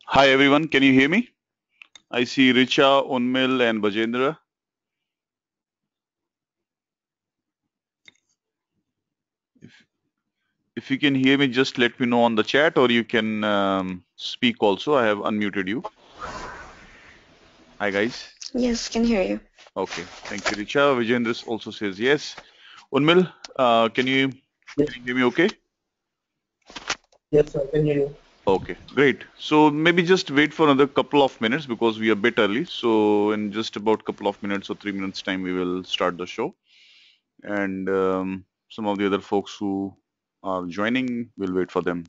Hi everyone, can you hear me? I see Richa, Unmil, and Bajendra. If, if you can hear me, just let me know on the chat, or you can speak also. I have unmuted you. Hi guys. Yes, can hear you. Okay, thank you, Richa. Vijendra also says yes. Unmil, Yes, can you hear me? Okay. yes, I can hear you. Okay, great. So maybe just wait for another couple of minutes because we are a bit early. So in just about couple of minutes or 3 minutes time, we will start the show. And some of the other folks who are joining, we'll wait for them.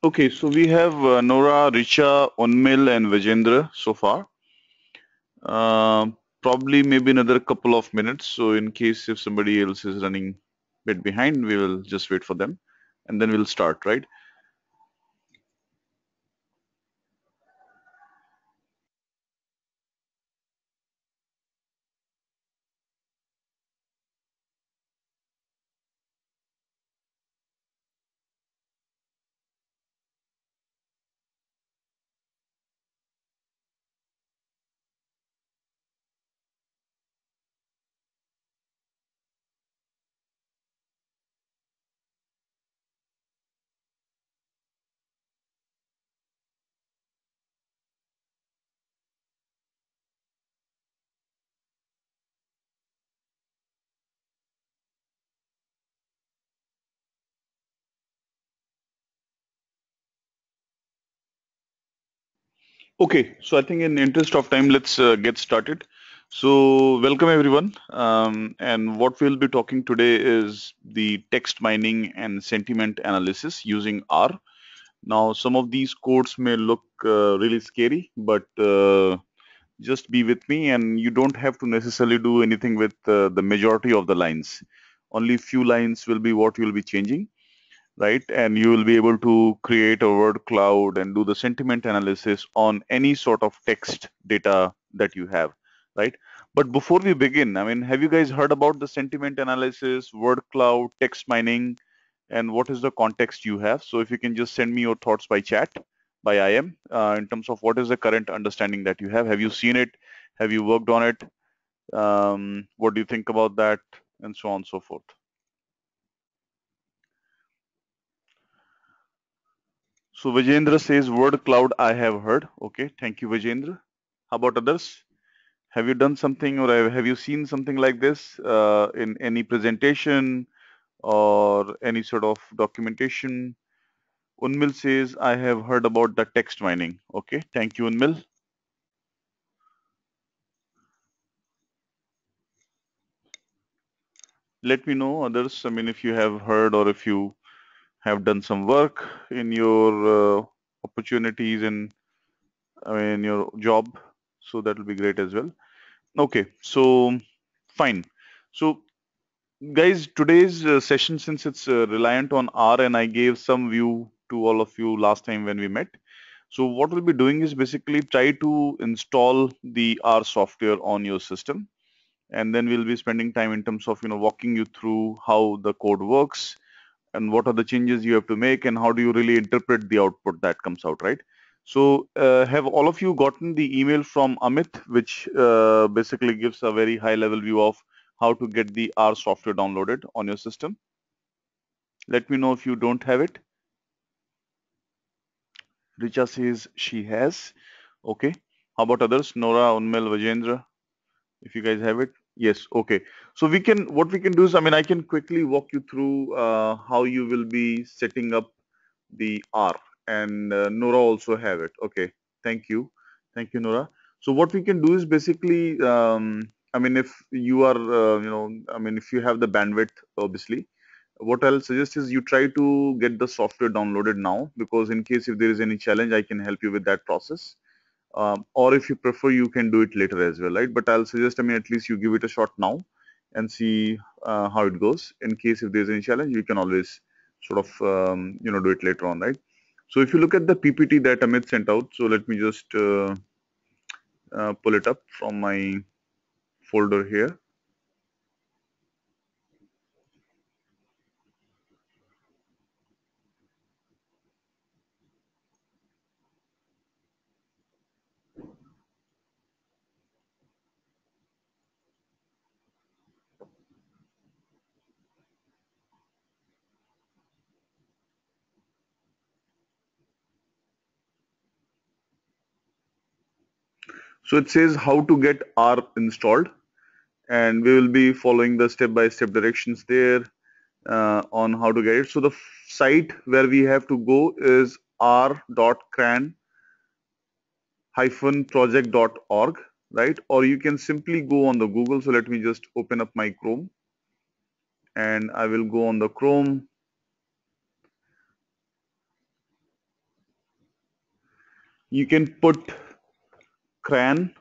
Okay, so we have Nora, Richa, Unmil, and Vijendra so far. Probably maybe another couple of minutes. So in case if somebody else is running a bit behind, we will just wait for them, and then we'll start, right? Okay, so I think in the interest of time, let's get started. So welcome everyone. And what we'll be talking today is the text mining and sentiment analysis using R. Now, some of these codes may look really scary, but just be with me, and you don't have to necessarily do anything with the majority of the lines. Only few lines will be what you'll be changing, right? And you will be able to create a word cloud and do the sentiment analysis on any sort of text data that you have, right? But before we begin, I mean, have you guys heard about the sentiment analysis, word cloud, text mining, and what is the context you have? So if you can just send me your thoughts by chat, by IM, in terms of what is the current understanding that you have. Have you seen it? Have you worked on it? What do you think about that? And so on and so forth. So Vijendra says word cloud I have heard. Okay, thank you, Vijendra. How about others? Have you done something or have you seen something like this in any presentation or any sort of documentation? Unmil says I have heard about the text mining. Okay, thank you, Unmil. Let me know others. I mean, if you have heard or if you have done some work in your opportunities and I mean your job, so that will be great as well. Okay, so fine. So guys, today's session, since it's reliant on R, and I gave some view to all of you last time when we met. So what we'll be doing is basically try to install the R software on your system, and then we'll be spending time in terms of walking you through how the code works and what are the changes you have to make and how do you really interpret the output that comes out, right? So have all of you gotten the email from Amit, which basically gives a very high level view of how to get the R software downloaded on your system? Let me know if you don't have it. Richa says she has. Okay. How about others? Nora, Unmel, Vijendra, if you guys have it. Yes. Okay. So what we can do is, I mean, I can quickly walk you through how you will be setting up the R, and Nora also have it. Okay. Thank you. Thank you, Nora. So what we can do is basically, I mean, if you are, I mean, if you have the bandwidth, obviously, what I'll suggest is you try to get the software downloaded now, because in case if there is any challenge, I can help you with that process. Or if you prefer, you can do it later as well, right? But I'll suggest, I mean, at least you give it a shot now and see how it goes. In case if there's any challenge, you can always sort of, do it later on, right? So if you look at the PPT that Amit sent out, so let me just pull it up from my folder here. So it says how to get R installed, and we will be following the step-by-step directions there on how to get it. So the site where we have to go is r.cran-project.org, right? Or you can simply go on the Google. So let me just open up my Chrome, and I will go on the Chrome. You can put CRAN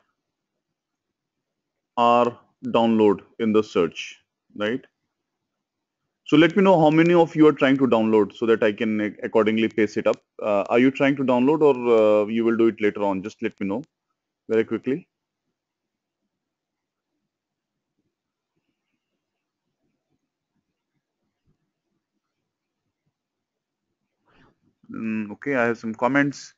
or download in the search, right? So let me know how many of you are trying to download so that I can accordingly pace it up. Are you trying to download, or you will do it later on? Just let me know very quickly. Okay, I have some comments.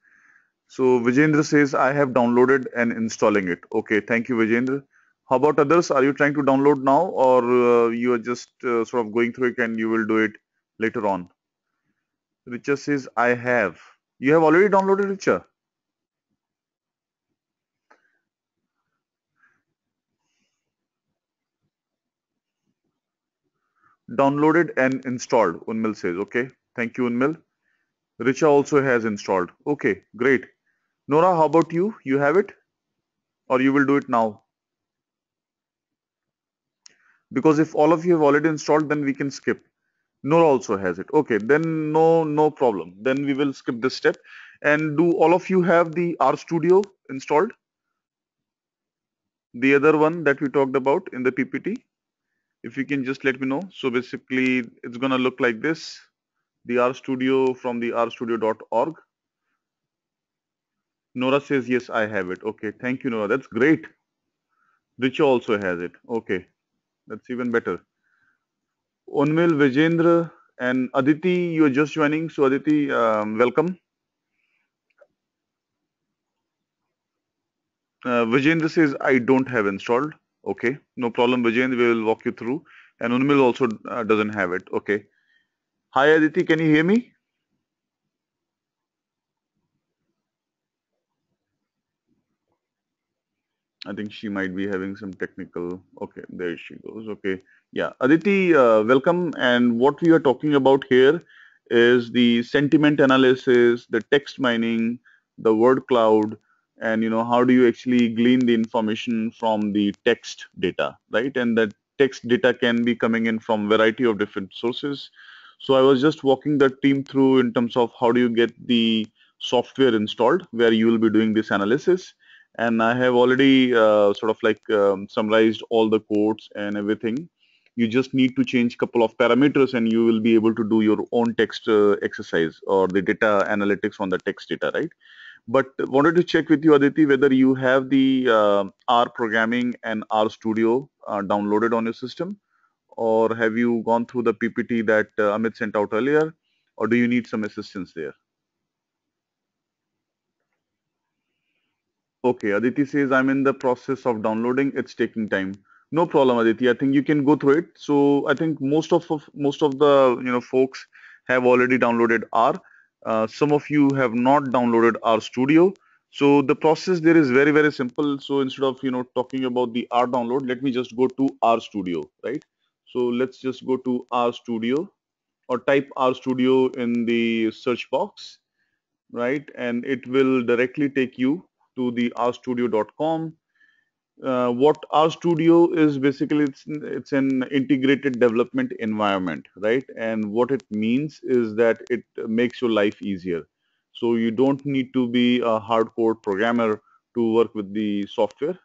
So Vijendra says, I have downloaded and installing it. Okay, thank you, Vijendra. How about others? Are you trying to download now, or you are just sort of going through it and you will do it later on? Richa says, I have. You have already downloaded, Richa? Downloaded and installed, Unmil says. Okay, thank you, Unmil. Richa also has installed. Okay, great. Nora, how about you? You have it, or you will do it now? Because if all of you have already installed, then we can skip. Nora also has it. Okay, then no problem. Then we will skip this step. And do all of you have the RStudio installed? The other one that we talked about in the PPT? If you can just let me know. So basically, it's gonna look like this. The RStudio from the rstudio.org. Nora says, yes, I have it. Okay, thank you, Nora. That's great. Richa also has it. Okay, that's even better. Unmil, Vijendra, and Aditi, you are just joining. So Aditi, welcome. Vijendra says, I don't have installed. Okay, no problem, Vijendra. We will walk you through. And Unmil also doesn't have it. Okay. Hi, Aditi. Can you hear me? I think she might be having some technical. Okay, there she goes. Okay. Yeah. Aditi, welcome. And what we are talking about here is the sentiment analysis, the text mining, the word cloud, and how do you actually glean the information from the text data, right? And that text data can be coming in from variety of different sources. So I was just walking the team through in terms of how do you get the software installed where you will be doing this analysis, and I have already sort of like summarized all the codes and everything. You just need to change couple of parameters and you will be able to do your own text exercise or the data analytics on the text data, right? But wanted to check with you, Aditi, whether you have the R programming and R Studio downloaded on your system, or have you gone through the PPT that Amit sent out earlier, or do you need some assistance there? Okay, Aditi says I'm in the process of downloading. It's taking time. No problem, Aditi. I think you can go through it. So I think most of the folks have already downloaded R. Some of you have not downloaded R Studio. So the process there is very simple. So instead of talking about the R download, let me just go to R Studio, right? So let's just go to R Studio or type R Studio in the search box, right? And it will directly take you to the rstudio.com. What RStudio is basically, it's an integrated development environment, right? And what it means is that it makes your life easier. So you don't need to be a hardcore programmer to work with the software.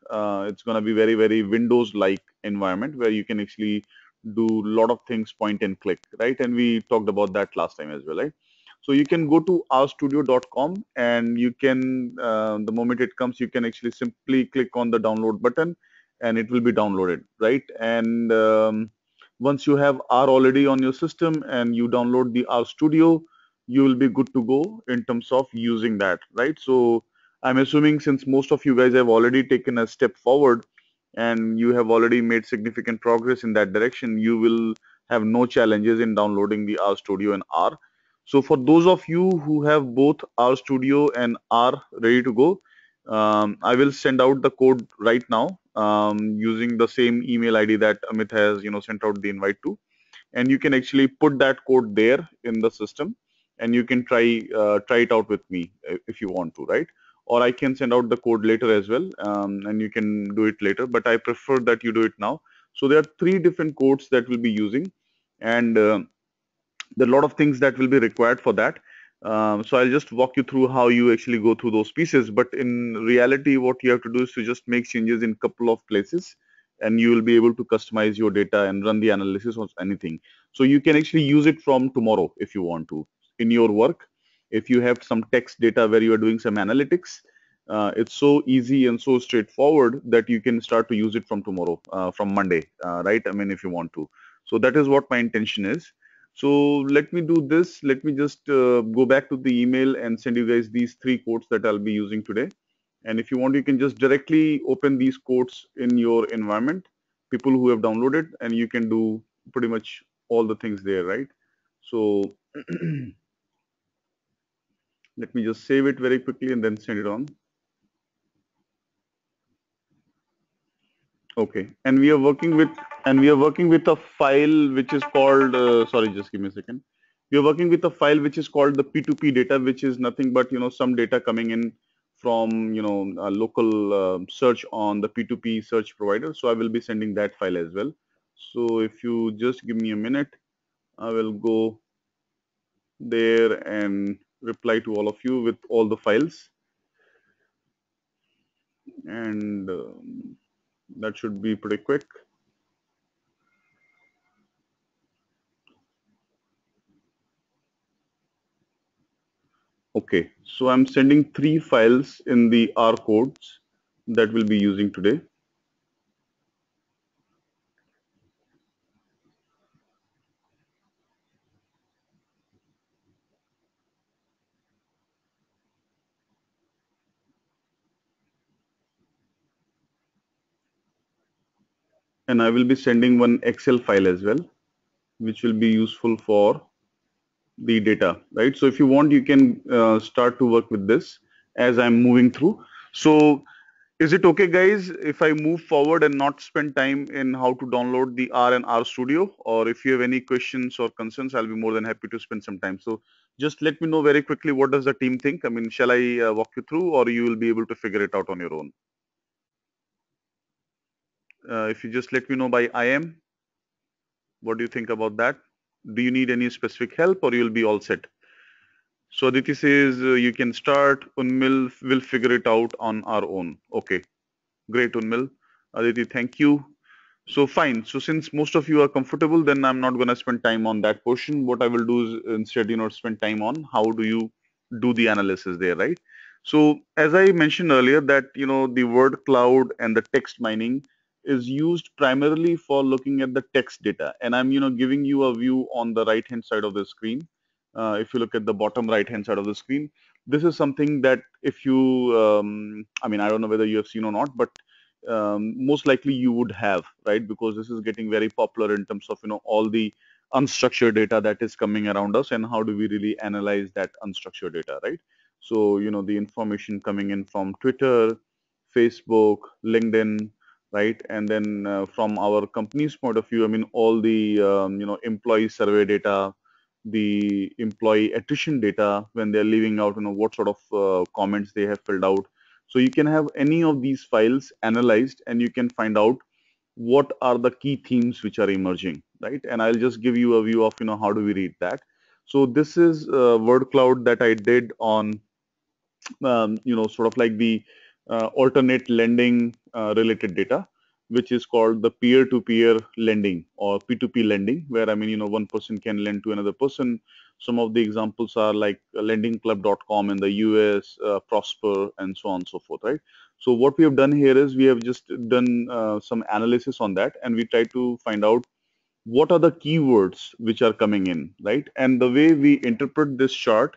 It's going to be very Windows-like environment where you can actually do a lot of things point and click, right? And we talked about that last time as well, right? So you can go to rstudio.com and you can, the moment it comes, you can actually simply click on the download button and it will be downloaded, right? And once you have R already on your system and you download the RStudio, you will be good to go in terms of using that, right? So I'm assuming since most of you guys have already taken a step forward and you have already made significant progress in that direction, you will have no challenges in downloading the RStudio and R. So for those of you who have both RStudio and R ready to go, I will send out the code right now using the same email ID that Amit has sent out the invite to, and you can actually put that code there in the system, and you can try it out with me if you want to, right? Or I can send out the code later as well, and you can do it later. But I prefer that you do it now. So there are three different codes that we'll be using, and there are a lot of things that will be required for that. So I'll just walk you through how you actually go through those pieces. But in reality, what you have to do is to just make changes in a couple of places, and you will be able to customize your data and run the analysis or anything. So you can actually use it from tomorrow if you want to in your work. If you have some text data where you are doing some analytics, it's so easy and so straightforward that you can start to use it from tomorrow, from Monday, right? I mean, if you want to. So that is what my intention is. So let me do this. Let me just go back to the email and send you guys these three codes that I'll be using today. And if you want, you can just directly open these codes in your environment, people who have downloaded, and you can do pretty much all the things there, right? So let me just save it very quickly and then send it on. Okay, and we are working with a file which is called sorry, just give me a second. We are working with a file which is called the P2P data, which is nothing but some data coming in from a local search on the P2P search provider. So I will be sending that file as well. So if you just give me a minute, I will go there and reply to all of you with all the files, and that should be pretty quick. Okay, so I'm sending three files in the R codes that we'll be using today. And I will be sending one Excel file as well, which will be useful for the data, right? So if you want, you can start to work with this as I'm moving through. So is it okay, guys, if I move forward and not spend time in how to download the R and RStudio? Or if you have any questions or concerns, I'll be more than happy to spend some time. So just let me know very quickly, what does the team think? I mean, shall I walk you through, or you will be able to figure it out on your own? If you just let me know by IM, what do you think about that? Do you need any specific help, or you'll be all set? So Aditi says you can start. Unmil will figure it out on our own. Okay, great, Unmil. Aditi, thank you. So fine. So since most of you are comfortable, then I'm not going to spend time on that portion. What I will do is instead, spend time on how do you do the analysis there, right? So as I mentioned earlier, that the word cloud and the text mining is used primarily for looking at the text data, and I'm giving you a view on the right hand side of the screen. If you look at the bottom right hand side of the screen, this is something that if you, I mean, I don't know whether you have seen or not, but most likely you would have, right? Because this is getting very popular in terms of, all the unstructured data that is coming around us, and how do we really analyze that unstructured data, right? So, the information coming in from Twitter, Facebook, LinkedIn, right? And then from our company's point of view, I mean, all the, employee survey data, the employee attrition data when they're leaving out, what sort of comments they have filled out. So you can have any of these files analyzed, and you can find out what are the key themes which are emerging, right? And I'll just give you a view of, how do we read that. So this is word cloud that I did on, sort of like the alternate lending related data, which is called the peer-to-peer lending or P2P lending, where, I mean, one person can lend to another person. Some of the examples are like lendingclub.com in the US, Prosper, and so on and so forth, right? So what we have done here is we have just done some analysis on that, and we try to find out what are the keywords which are coming in, right? And the way we interpret this chart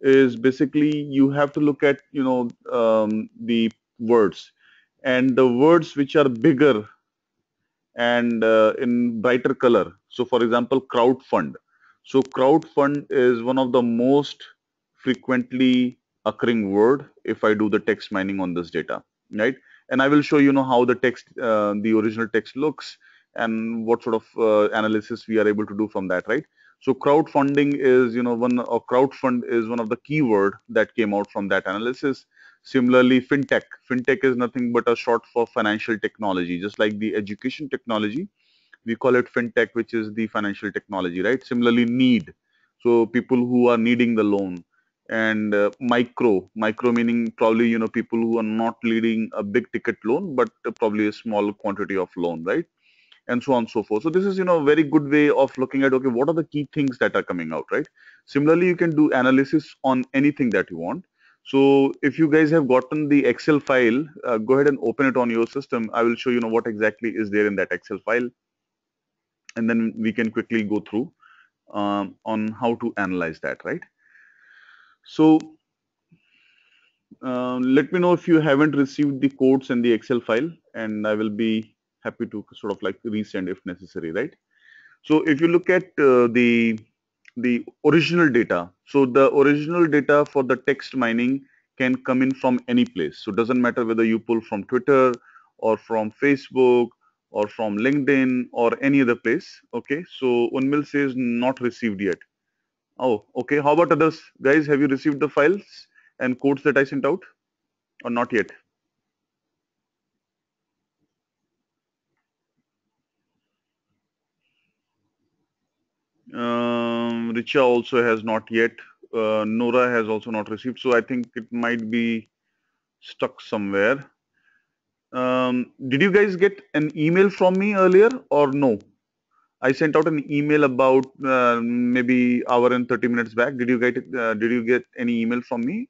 is basically you have to look at, the words, and the words which are bigger and in brighter color. So for example, crowd fund. So crowd fund is one of the most frequently occurring word if I do the text mining on this data, right? And I will show how the text, the original text looks, and what sort of analysis we are able to do from that, right? So crowdfunding is, crowdfund is one of the keyword that came out from that analysis. Similarly, fintech. Fintech is nothing but a short for financial technology, just like the education technology. We call it fintech, which is the financial technology, right? Similarly, need. So people who are needing the loan. And micro meaning probably, people who are not leading a big ticket loan, but probably a small quantity of loan, right? And so on and so forth. So this is, a very good way of looking at, okay, what are the key things that are coming out, right? Similarly, you can do analysis on anything that you want. So if you guys have gotten the Excel file, go ahead and open it on your system. I will show you, what exactly is there in that Excel file, and then we can quickly go through on how to analyze that, right? So let me know if you haven't received the codes in the Excel file, and I will be happy to sort of like resend if necessary, right? So if you look at the original data, so the original data for the text mining can come in from any place. So it doesn't matter whether you pull from Twitter or from Facebook or from LinkedIn or any other place. Okay, so Unmil says not received yet. Oh, okay. How about others? Guys, have you received the files and codes that I sent out or not yet? Richa also has not yet. Nora has also not received. So I think it might be stuck somewhere. Did you guys get an email from me earlier or no? I sent out an email about maybe hour and 30 minutes back. Did you get it? Did you get any email from me?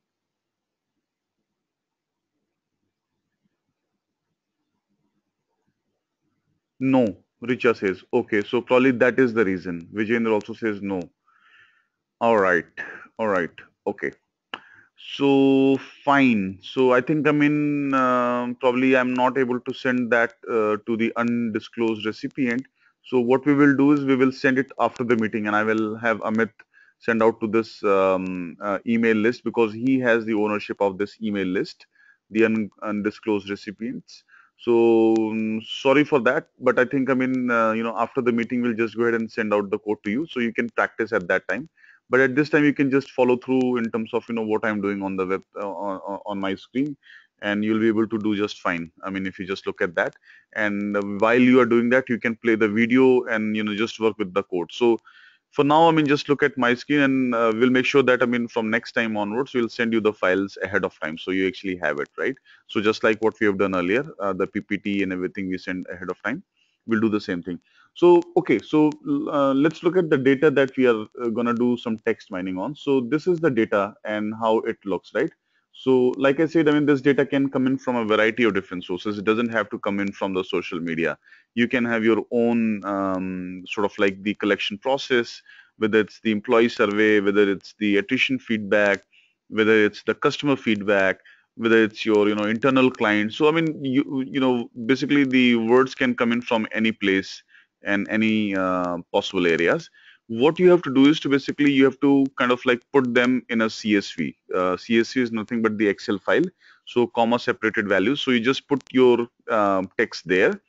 No. Richa says, okay, so probably that is the reason. Vijayendra also says no. All right. All right. Okay. So fine. So I think, I mean, probably I'm not able to send that to the undisclosed recipient. So what we will do is we will send it after the meeting, and I will have Amit send out to this email list, because he has the ownership of this email list, the undisclosed recipients. So sorry for that, but I think, I mean, after the meeting, we'll just go ahead and send out the code to you so you can practice at that time. But at this time, you can just follow through in terms of, what I'm doing on the web, on my screen, and you'll be able to do just fine. I mean, if you just look at that, and while you are doing that, you can play the video and, just work with the code. So for now, I mean, just look at my screen, and we'll make sure that, I mean, from next time onwards, we'll send you the files ahead of time, so you actually have it, right? So just like what we have done earlier, the PPT and everything we send ahead of time, we'll do the same thing. So, okay, so let's look at the data that we are going to do some text mining on. So this is the data and how it looks, right? So like I said, I mean, this data can come in from a variety of different sources. It doesn't have to come in from the social media. You can have your own sort of like the collection process, whether it's the employee survey, whether it's the attrition feedback, whether it's the customer feedback, whether it's your internal client. So I mean, basically the words can come in from any place and any possible areas. What you have to do is to basically you have to kind of like put them in a CSV. CSV is nothing but the Excel file, so comma separated values. So you just put your text there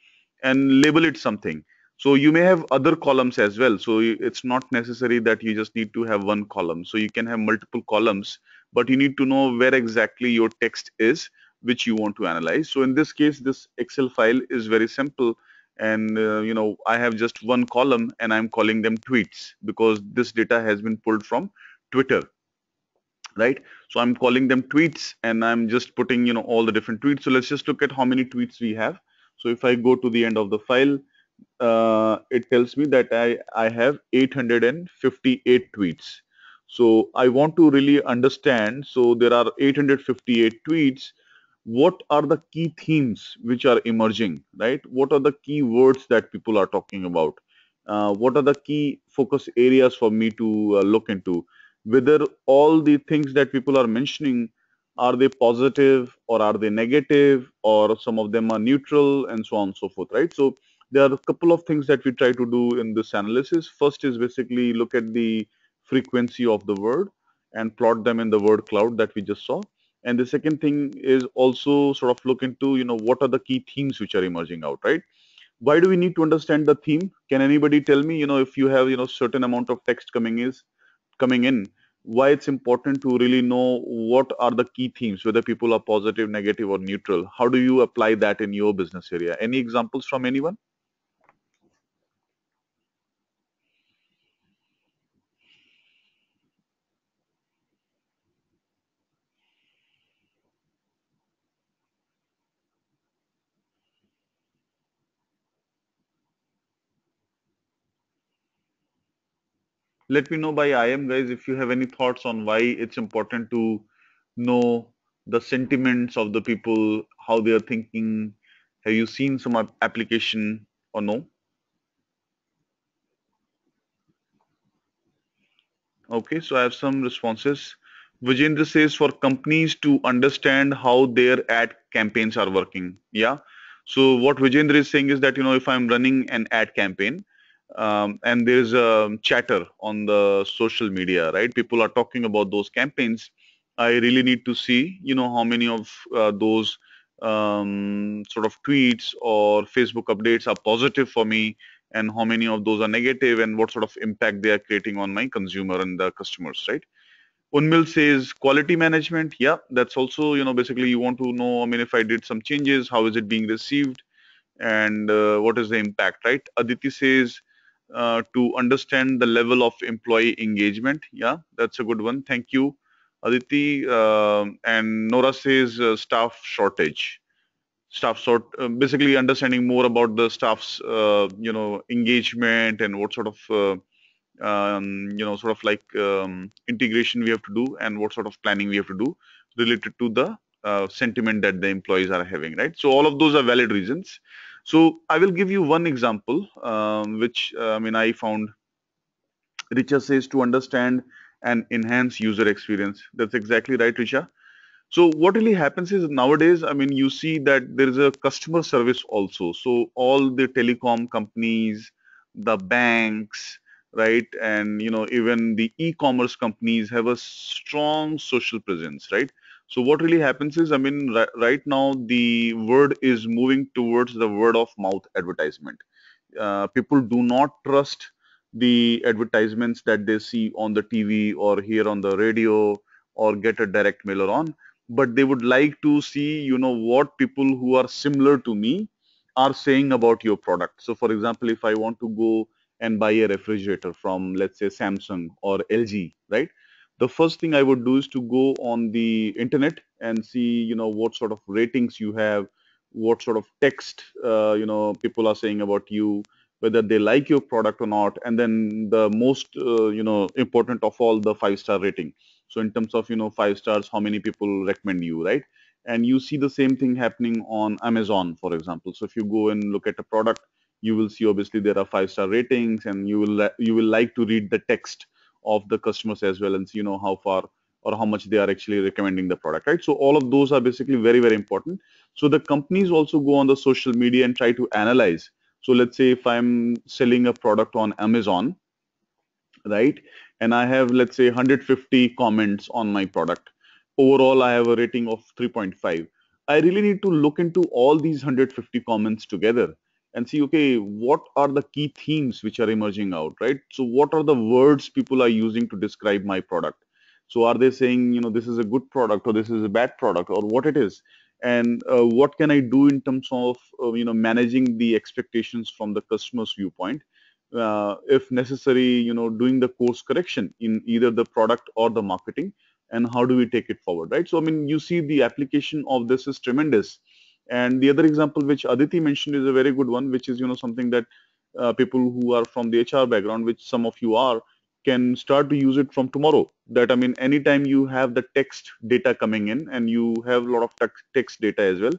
and label it something. So you may have other columns as well. So it's not necessary that you just need to have one column. So you can have multiple columns, but you need to know where exactly your text is, which you want to analyze. So in this case, this Excel file is very simple. And I have just one column and I'm calling them tweets because this data has been pulled from Twitter, right? So I'm calling them tweets and I'm just putting, all the different tweets. So let's just look at how many tweets we have. So if I go to the end of the file, it tells me that I have 858 tweets. So I want to really understand. So there are 858 tweets. What are the key themes which are emerging, right? What are the key words that people are talking about? What are the key focus areas for me to look into? Whether all the things that people are mentioning, are they positive or are they negative, or some of them are neutral, and so on and so forth, right? So there are a couple of things that we try to do in this analysis. First is basically look at the frequency of the word and plot them in the word cloud that we just saw. And the second thing is also sort of look into, what are the key themes which are emerging out, right? Why do we need to understand the theme? Can anybody tell me, if you have, certain amount of text coming in, why it's important to really know what are the key themes, whether people are positive, negative, or neutral? How do you apply that in your business area? Any examples from anyone? Let me know by IM, guys, if you have any thoughts on why it's important to know the sentiments of the people, how they are thinking. Have you seen some application or no? Okay, so I have some responses. Vijendra says for companies to understand how their ad campaigns are working. Yeah. So what Vijendra is saying is that, if I'm running an ad campaign, and there's a chatter on the social media, right? People are talking about those campaigns. I really need to see, how many of those sort of tweets or Facebook updates are positive for me, and how many of those are negative, and what sort of impact they are creating on my consumer and the customers, right? Unmil says quality management. Yeah, that's also, basically you want to know, I mean, if I did some changes, how is it being received, and what is the impact, right? Aditi says to understand the level of employee engagement. Yeah, that's a good one. Thank you, Aditi. And Nora says staff shortage. Basically understanding more about the staff's engagement and what sort of sort of like integration we have to do, and what sort of planning we have to do related to the sentiment that the employees are having, right? So all of those are valid reasons. So I will give you one example, which I mean I found. Richa says to understand and enhance user experience. That's exactly right, Richa. So what really happens is nowadays, I mean, you see that there is a customer service also. So all the telecom companies, the banks, right, and even the e-commerce companies have a strong social presence, right? So what really happens is, I mean, right now the word is moving towards the word of mouth advertisement. People do not trust the advertisements that they see on the TV or hear on the radio or get a direct mailer on, but they would like to see, what people who are similar to me are saying about your product. So for example, if I want to go and buy a refrigerator from, let's say, Samsung or LG, right? The first thing I would do is to go on the internet and see, what sort of ratings you have, what sort of text, people are saying about you, whether they like your product or not, and then the most, important of all, the 5-star rating. So in terms of, 5 stars, how many people recommend you, right? And you see the same thing happening on Amazon, for example. So if you go and look at a product, you will see obviously there are 5-star ratings, and you will like to read the text of the customers as well, and see, how far or how much they are actually recommending the product, right? So all of those are basically very, very important. So the companies also go on the social media and try to analyze. So let's say if I'm selling a product on Amazon, right? And I have, let's say, 150 comments on my product. Overall, I have a rating of 3.5. I really need to look into all these 150 comments together and see, okay, what are the key themes which are emerging out, right? So what are the words people are using to describe my product? So are they saying, this is a good product or this is a bad product or what it is? And what can I do in terms of, managing the expectations from the customer's viewpoint? If necessary, doing the course correction in either the product or the marketing, and how do we take it forward, right? So, I mean, you see the application of this is tremendous. And the other example which Aditi mentioned is a very good one, which is, something that people who are from the HR background, which some of you are, can start to use it from tomorrow. That, I mean, anytime you have the text data coming in and you have a lot of text data as well,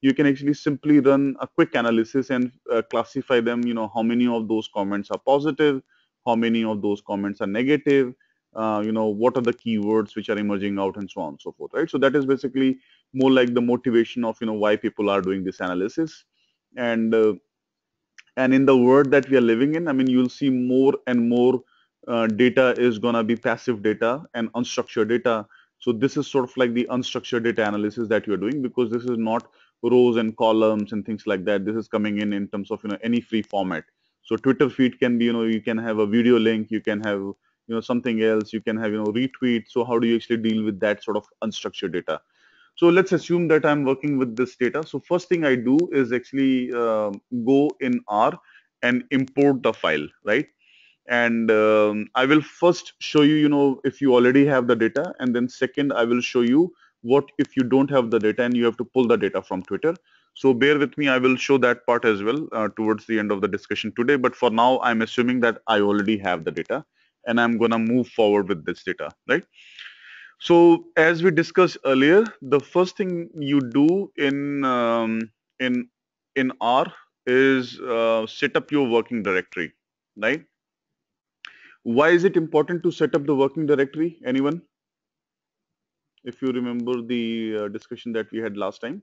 you can actually simply run a quick analysis and classify them, how many of those comments are positive, how many of those comments are negative, what are the keywords which are emerging out and so on and so forth, right? So that is basically more like the motivation of, why people are doing this analysis. And and in the world that we are living in, I mean, you'll see more and more data is going to be passive data and unstructured data. So this is sort of like the unstructured data analysis that you're doing, because this is not rows and columns and things like that. This is coming in terms of, any free format. So Twitter feed can be, you can have a video link, you can have, something else, you can have, retweet. So how do you actually deal with that sort of unstructured data? So let's assume that I'm working with this data. So first thing I do is actually go in R and import the file, right? And I will first show you, if you already have the data, and then second, I will show you what if you don't have the data and you have to pull the data from Twitter. So bear with me, I will show that part as well towards the end of the discussion today. But for now, I'm assuming that I already have the data and I'm gonna move forward with this data, right? So as we discussed earlier, the first thing you do in in R is set up your working directory, right? Why is it important to set up the working directory? Anyone? If you remember the discussion that we had last time,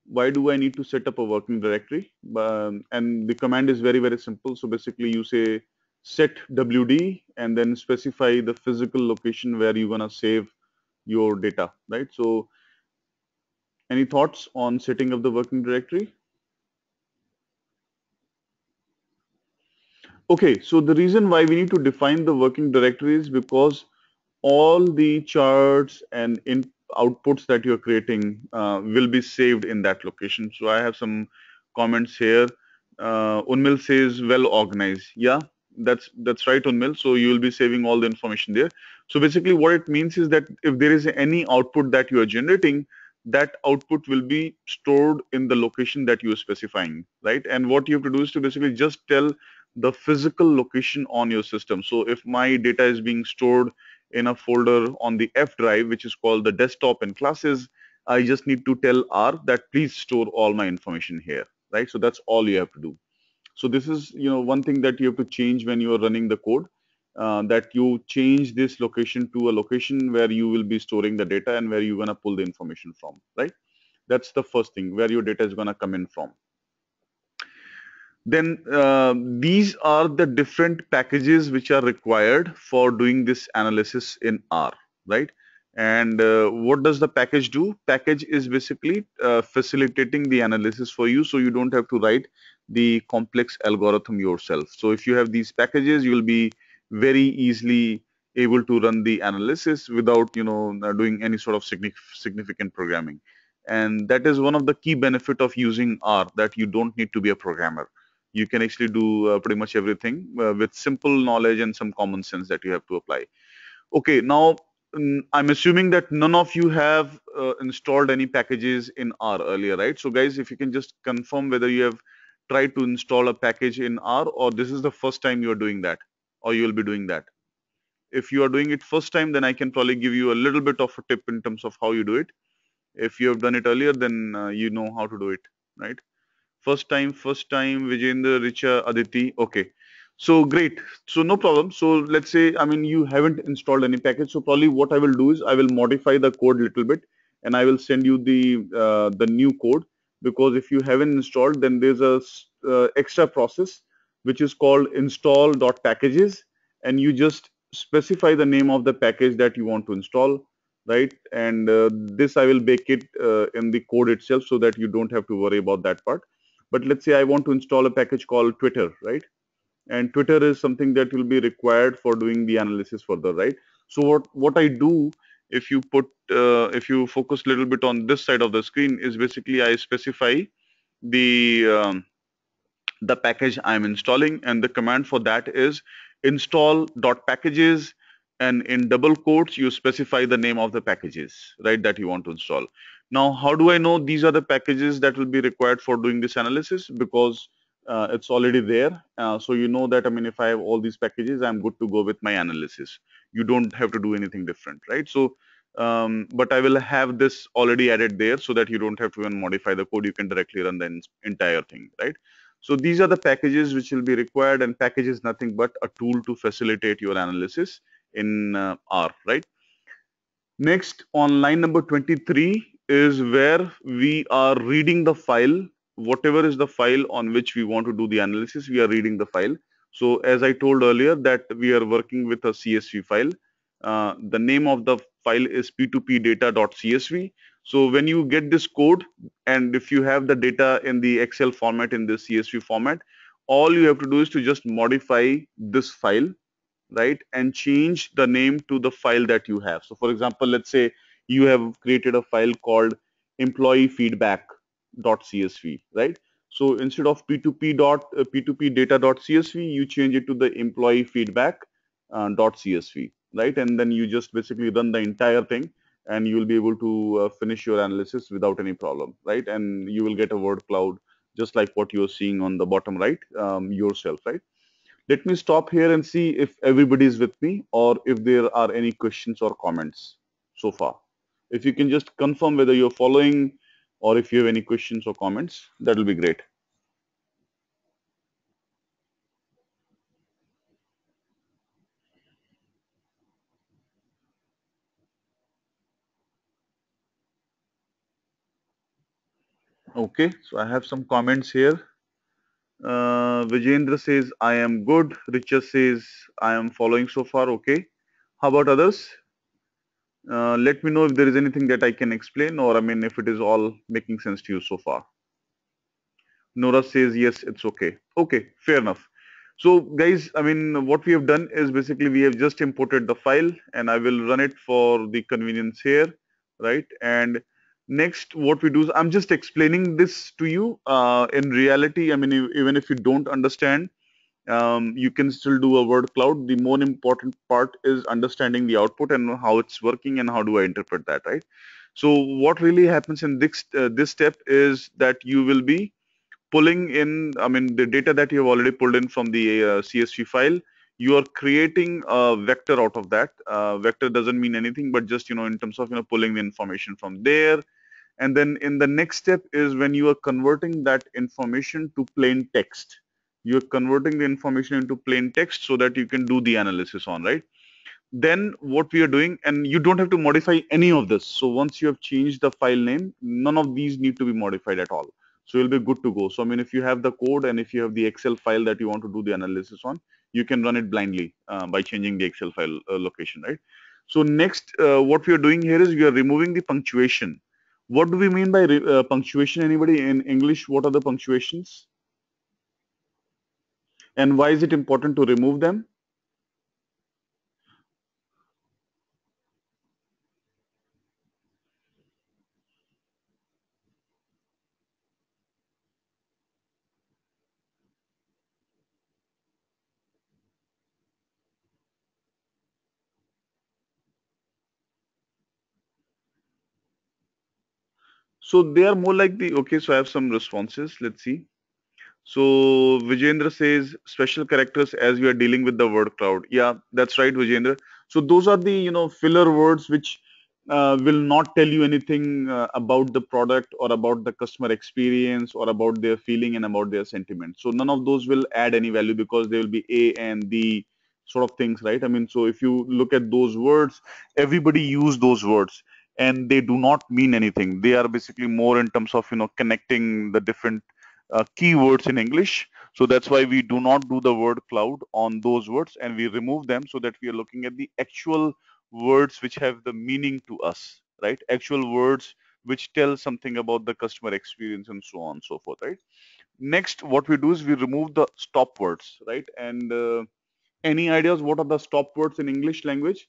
why do I need to set up a working directory? And the command is very, very simple. So basically you say set WD and then specify the physical location where you're gonna save your data, right? So any thoughts on setting up the working directory? Okay, so the reason why we need to define the working directory is because all the charts and outputs that you're creating will be saved in that location. So I have some comments here. Unmil says well organized. Yeah, that's right, Unmil. So you will be saving all the information there. So basically what it means is that if there is any output that you are generating, that output will be stored in the location that you are specifying, right? And what you have to do is to basically just tell the physical location on your system. So if my data is being stored in a folder on the F drive, which is called the desktop and classes, I just need to tell R that please store all my information here, right? So that's all you have to do. So this is, one thing that you have to change when you are running the code, that you change this location to a location where you will be storing the data and where you're going to pull the information from, right? That's the first thing, where your data is going to come in from. Then these are the different packages which are required for doing this analysis in R, right? And what does the package do? Package is basically facilitating the analysis for you, so you don't have to write the complex algorithm yourself. So if you have these packages, you will be very easily able to run the analysis without, doing any sort of significant programming. And that is one of the key benefit of using R, that you don't need to be a programmer. You can actually do pretty much everything with simple knowledge and some common sense that you have to apply. Okay, now I'm assuming that none of you have installed any packages in R earlier, right? So guys, if you can just confirm whether you have tried to install a package in R, or this is the first time you're doing that, or you will be doing that. If you are doing it first time, then I can probably give you a little bit of a tip in terms of how you do it. If you have done it earlier, then you know how to do it, right? First time, Vijayendra, Richa, Aditi. Okay. So great. So no problem. So let's say, I mean, you haven't installed any package. So probably what I will do is I will modify the code a little bit, and I will send you the new code, because if you haven't installed, then there's a extra process which is called install.packages, and you just specify the name of the package that you want to install, right? And this I will bake it in the code itself so that you don't have to worry about that part. But let's say I want to install a package called Twitter, right? And Twitter is something that will be required for doing the analysis further, right? So what I do, if you focus a little bit on this side of the screen, is basically I specify the the package I'm installing, and the command for that is install.packages, and in double quotes you specify the name of the packages, right, that you want to install. Now, how do I know these are the packages that will be required for doing this analysis? Because it's already there. So you know that, I mean, if I have all these packages, I'm good to go with my analysis. You don't have to do anything different, right? So but I will have this already added there so that you don't have to even modify the code. You can directly run the entire thing, right? So these are the packages which will be required, and package is nothing but a tool to facilitate your analysis in R, right? Next, on line number 23 is where we are reading the file. Whatever is the file on which we want to do the analysis, we are reading the file. So as I told earlier that we are working with a CSV file. The name of the file is p2pdata.csv. So when you get this code, and if you have the data in the Excel format, in the CSV format, all you have to do is to just modify this file, right, and change the name to the file that you have. So for example, let's say you have created a file called employee feedback.csv, right? So instead of p2p data.csv, you change it to the employee feedback .csv, right? And then you just basically run the entire thing, and you will be able to finish your analysis without any problem, right? And you will get a word cloud just like what you're seeing on the bottom right, yourself, right? Let me stop here and see if everybody is with me, or if there are any questions or comments so far. If you can just confirm whether you're following, or if you have any questions or comments, that will be great. Okay, so I have some comments here. Vijendra says, I am good. Richard says, I am following so far. Okay. How about others? Let me know if there is anything that I can explain, or I mean, if it is all making sense to you so far. Nora says, yes, it's okay. Okay, fair enough. So guys, I mean, what we have done is basically we have just imported the file, and I will run it for the convenience here, right? And next, what we do is I'm just explaining this to you. In reality, I mean, even if you don't understand, you can still do a word cloud. The more important part is understanding the output and how it's working and how do I interpret that, right? So what really happens in this step is that you will be pulling in, I mean, the data that you have already pulled in from the CSV file. You are creating a vector out of that. Vector doesn't mean anything, but just, in terms of, pulling the information from there. And then in the next step is when you are converting that information to plain text. You're converting the information into plain text so that you can do the analysis on, right? Then what we are doing, and you don't have to modify any of this. So once you have changed the file name, none of these need to be modified at all. So you'll be good to go. So I mean, if you have the code and if you have the Excel file that you want to do the analysis on, you can run it blindly by changing the Excel file location, right? So next, what we are doing here is we are removing the punctuation. What do we mean by punctuation? Anybody in English? What are the punctuations? And why is it important to remove them? So they are more like the, okay, so I have some responses. Let's see. So Vijendra says special characters as we are dealing with the word cloud. Yeah, that's right, Vijendra. So those are the, filler words which will not tell you anything about the product or about the customer experience or about their feeling and about their sentiment. So none of those will add any value because they will be A and B sort of things, right? I mean, so if you look at those words, everybody use those words and they do not mean anything. They are basically more in terms of, connecting the different keywords in English. So that's why we do not do the word cloud on those words and we remove them so that we are looking at the actual words which have the meaning to us, right? Actual words which tell something about the customer experience and so on and so forth, right? Next, what we do is we remove the stop words, right? And any ideas what are the stop words in English language?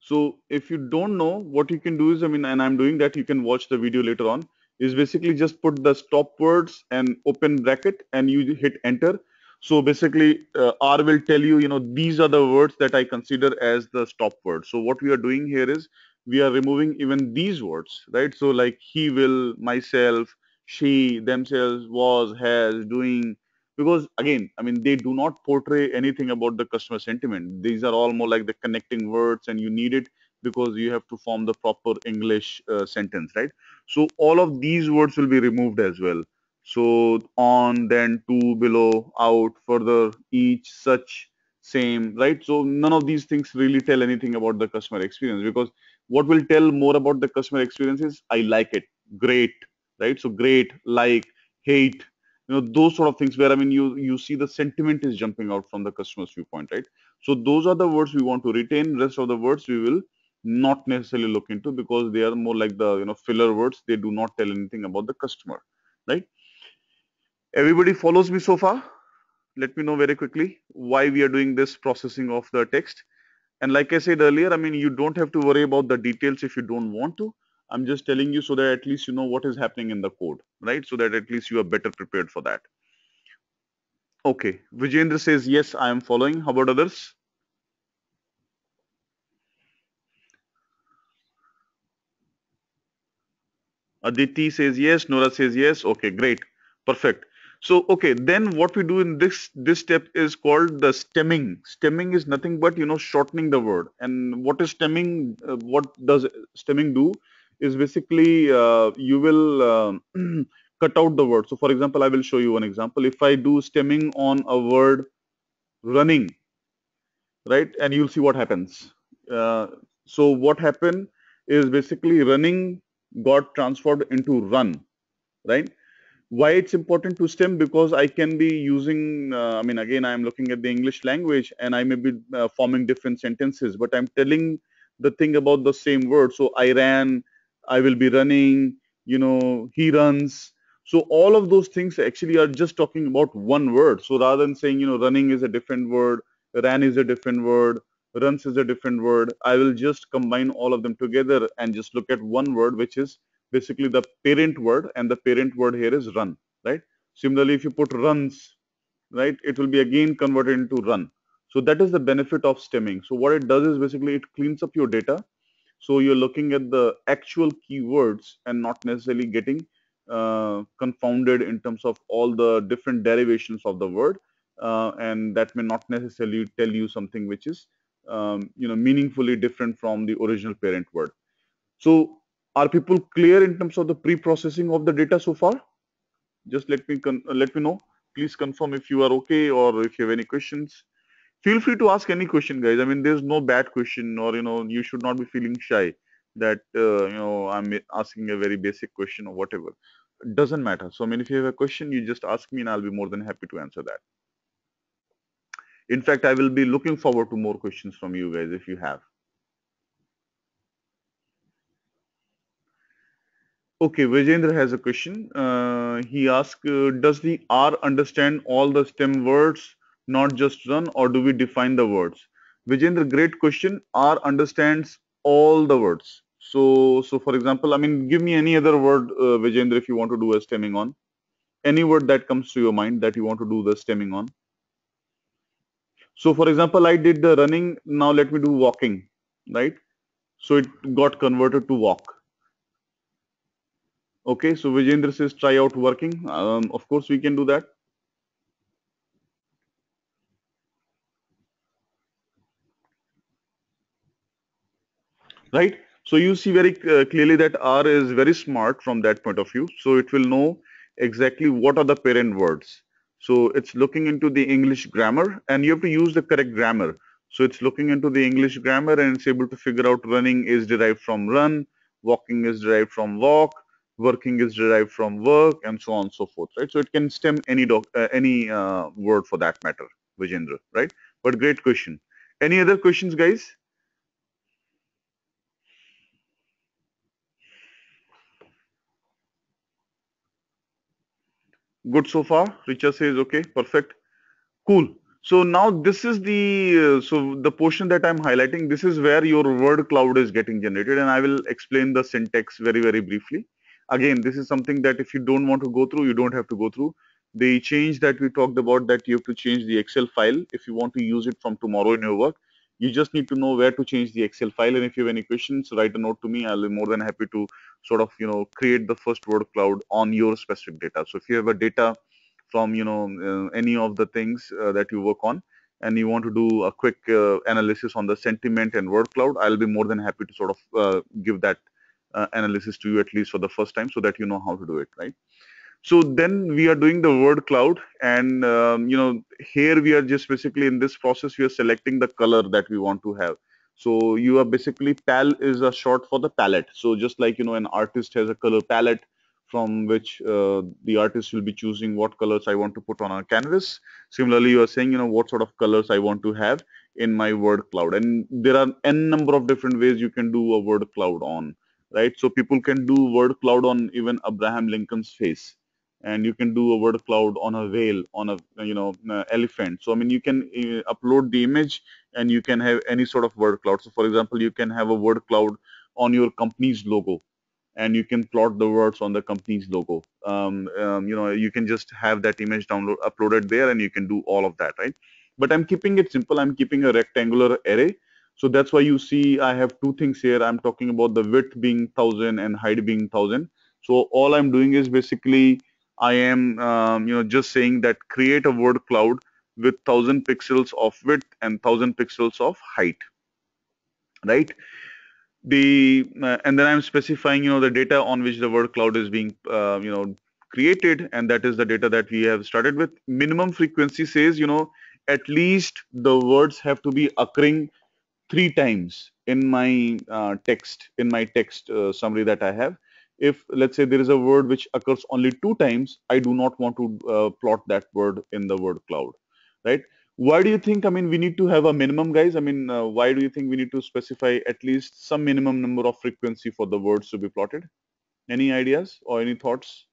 So if you don't know, what you can do is, I mean, and I'm doing that, you can watch the video later on, is basically just put the stop words and open bracket and you hit enter. So basically, R will tell you, these are the words that I consider as the stop words. So what we are doing here is we are removing even these words, right? So like he will, myself, she, themselves, was, has, doing, because again, I mean, they do not portray anything about the customer sentiment. These are all more like the connecting words and you need it because you have to form the proper English sentence, right? So all of these words will be removed as well. So on, then, to, below, out, further, each, such, same, right? So none of these things really tell anything about the customer experience, because what will tell more about the customer experience is I like it, great, right? So great, like, hate, those sort of things where, I mean, you see the sentiment is jumping out from the customer's viewpoint, right? So those are the words we want to retain. Rest of the words we will not necessarily look into because they are more like the filler words. They do not tell anything about the customer, right? Everybody follows me so far? Let me know very quickly why we are doing this processing of the text. And like I said earlier, I mean, you don't have to worry about the details if you don't want to. I'm just telling you so that at least you know what is happening in the code, right? So that at least you are better prepared for that. Okay, Vijendra says, yes, I am following. How about others? Aditi says yes, Nora says yes. Okay, great. Perfect. So, okay, then what we do in this step is called the stemming. Stemming is nothing but, shortening the word. And what is stemming? What does stemming do? Is basically you will cut out the word. So, for example, I will show you one example. If I do stemming on a word running, right, and you'll see what happens. So what happened is basically running got transformed into run, right? Why it's important to stem? Because I can be using, I mean, again, I'm looking at the English language and I may be forming different sentences, but I'm telling the thing about the same word. So I ran, I will be running, he runs. So all of those things actually are just talking about one word. So rather than saying, running is a different word, ran is a different word, runs is a different word, I will just combine all of them together and just look at one word, which is basically the parent word, and the parent word here is run, right? Similarly, if you put runs, right, it will be again converted into run. So that is the benefit of stemming. So what it does is basically it cleans up your data. So you're looking at the actual keywords and not necessarily getting confounded in terms of all the different derivations of the word. And that may not necessarily tell you something which is meaningfully different from the original parent word. So are people clear in terms of the pre-processing of the data so far? Just let me know. Please confirm if you are okay or if you have any questions. Feel free to ask any question, guys. I mean, there's no bad question, or you should not be feeling shy that I'm asking a very basic question or whatever. It doesn't matter. So I mean, if you have a question, you just ask me and I'll be more than happy to answer that. In fact, I will be looking forward to more questions from you guys if you have. Okay, Vijendra has a question. He asks, does the R understand all the stem words, not just run, or do we define the words? Vijendra, great question. R understands all the words. So for example, I mean, give me any other word, Vijendra, if you want to do a stemming on. Any word that comes to your mind that you want to do the stemming on. So for example, I did the running. Now let me do walking, right? So it got converted to walk. Okay, so Vijendra says try out working. Of course, we can do that. right? So you see very clearly that R is very smart from that point of view. So it will know exactly what are the parent words. So it's looking into the English grammar, and you have to use the correct grammar. So it's looking into the English grammar, and it's able to figure out running is derived from run, walking is derived from walk, working is derived from work, and so on and so forth, right? So it can stem any word for that matter, Vijendra, right? But great question. Any other questions, guys? Good so far. Richa says okay, perfect, cool. So now this is the portion that I'm highlighting. This is where your word cloud is getting generated, and I will explain the syntax very briefly. Again, this is something that if you don't want to go through, you don't have to go through. The change that we talked about, that you have to change the Excel file if you want to use it from tomorrow in your work. You just need to know where to change the Excel file, and if you have any questions, write a note to me. I'll be more than happy to sort of create the first word cloud on your specific data. So if you have a data from any of the things that you work on, and you want to do a quick analysis on the sentiment and word cloud, I'll be more than happy to sort of give that analysis to you, at least for the first time, so that you know how to do it, right? So then we are doing the word cloud, and here we are just basically in this process we are selecting the color that we want to have. So you are basically, pal is a short for the palette. So just like an artist has a color palette from which the artist will be choosing what colors I want to put on a canvas. Similarly, you are saying what sort of colors I want to have in my word cloud, and there are n number of different ways you can do a word cloud on, right? So people can do word cloud on even Abraham Lincoln's face, and you can do a word cloud on a whale, on a elephant. So I mean, you can upload the image, and you can have any sort of word cloud. So for example, you can have a word cloud on your company's logo, and you can plot the words on the company's logo. You can just have that image uploaded there, and you can do all of that, right? But I'm keeping it simple. I'm keeping a rectangular array. So that's why you see I have two things here. I'm talking about the width being 1000 and height being 1000. So all I'm doing is basically I am just saying that create a word cloud with 1000 pixels of width and 1000 pixels of height, right? And then I'm specifying the data on which the word cloud is being created, and that is the data that we have started with. Minimum frequency says at least the words have to be occurring 3 times in my text summary that I have. If let's say there is a word which occurs only 2 times, I do not want to plot that word in the word cloud, right? Why do you think, I mean, we need to have a minimum, guys? I mean, why do you think we need to specify at least some minimum number of frequency for the words to be plotted? Any ideas or any thoughts?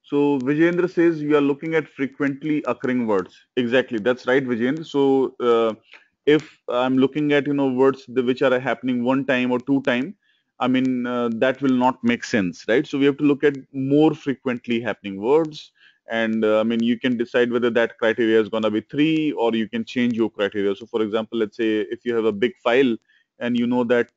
So Vijayendra says you are looking at frequently occurring words. Exactly, that's right, Vijayendra. So if I'm looking at words which are happening 1 time or 2 time, I mean that will not make sense, right? So we have to look at more frequently happening words, and I mean you can decide whether that criteria is going to be 3, or you can change your criteria. So for example, let's say if you have a big file and you know that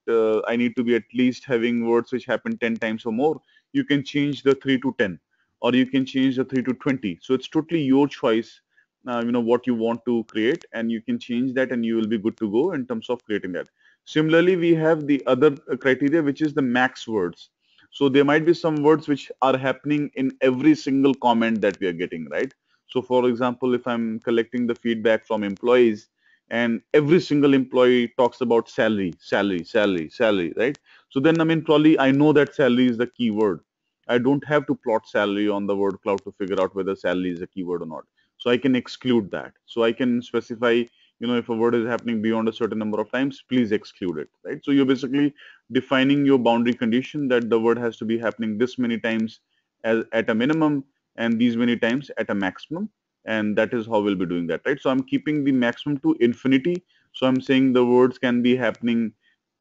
I need to be at least having words which happen 10 times or more, you can change the 3 to 10, or you can change the 3 to 20. So it's totally your choice, what you want to create, and you can change that and you will be good to go in terms of creating that. Similarly, we have the other criteria, which is the max words. So there might be some words which are happening in every single comment that we are getting, right? So for example, if I'm collecting the feedback from employees, and every single employee talks about salary, salary, salary, salary, right? So then, I mean, probably I know that salary is the key word. I don't have to plot salary on the word cloud to figure out whether salary is a keyword or not. So I can exclude that. So I can specify, if a word is happening beyond a certain number of times, please exclude it, right? So you're basically defining your boundary condition that the word has to be happening this many times at a minimum, and these many times at a maximum. And that is how we'll be doing that, right? So I'm keeping the maximum to infinity. So I'm saying the words can be happening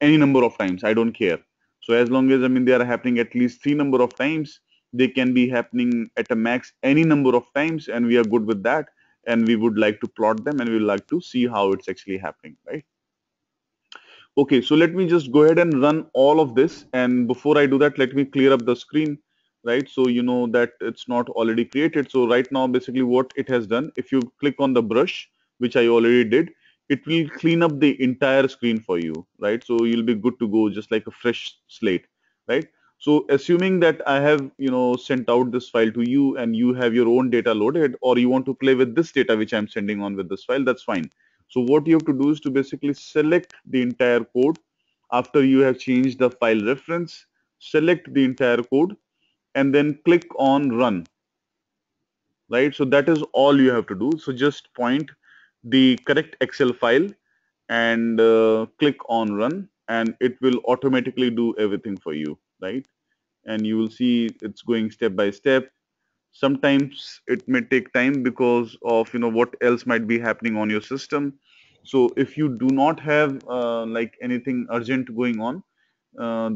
any number of times. I don't care. So as long as, I mean, they are happening at least 3 number of times, they can be happening at a max any number of times, and we are good with that. and we would like to plot them, and we would like to see how it's actually happening, right? Okay, so let me just go ahead and run all of this. And before I do that, let me clear up the screen, right? So you know that it's not already created. So right now, basically what it has done, if you click on the brush, which I already did, it will clean up the entire screen for you, right? So you'll be good to go, just like a fresh slate, right? So assuming that I have, sent out this file to you and you have your own data loaded, or you want to play with this data which I'm sending on with this file, that's fine. So what you have to do is to basically select the entire code after you have changed the file reference, select the entire code, and then click on run, right? So that is all you have to do. So just point the correct Excel file and click on run, and it will automatically do everything for you, right? And you will see it's going step by step. Sometimes it may take time because of what else might be happening on your system. So if you do not have like anything urgent going on,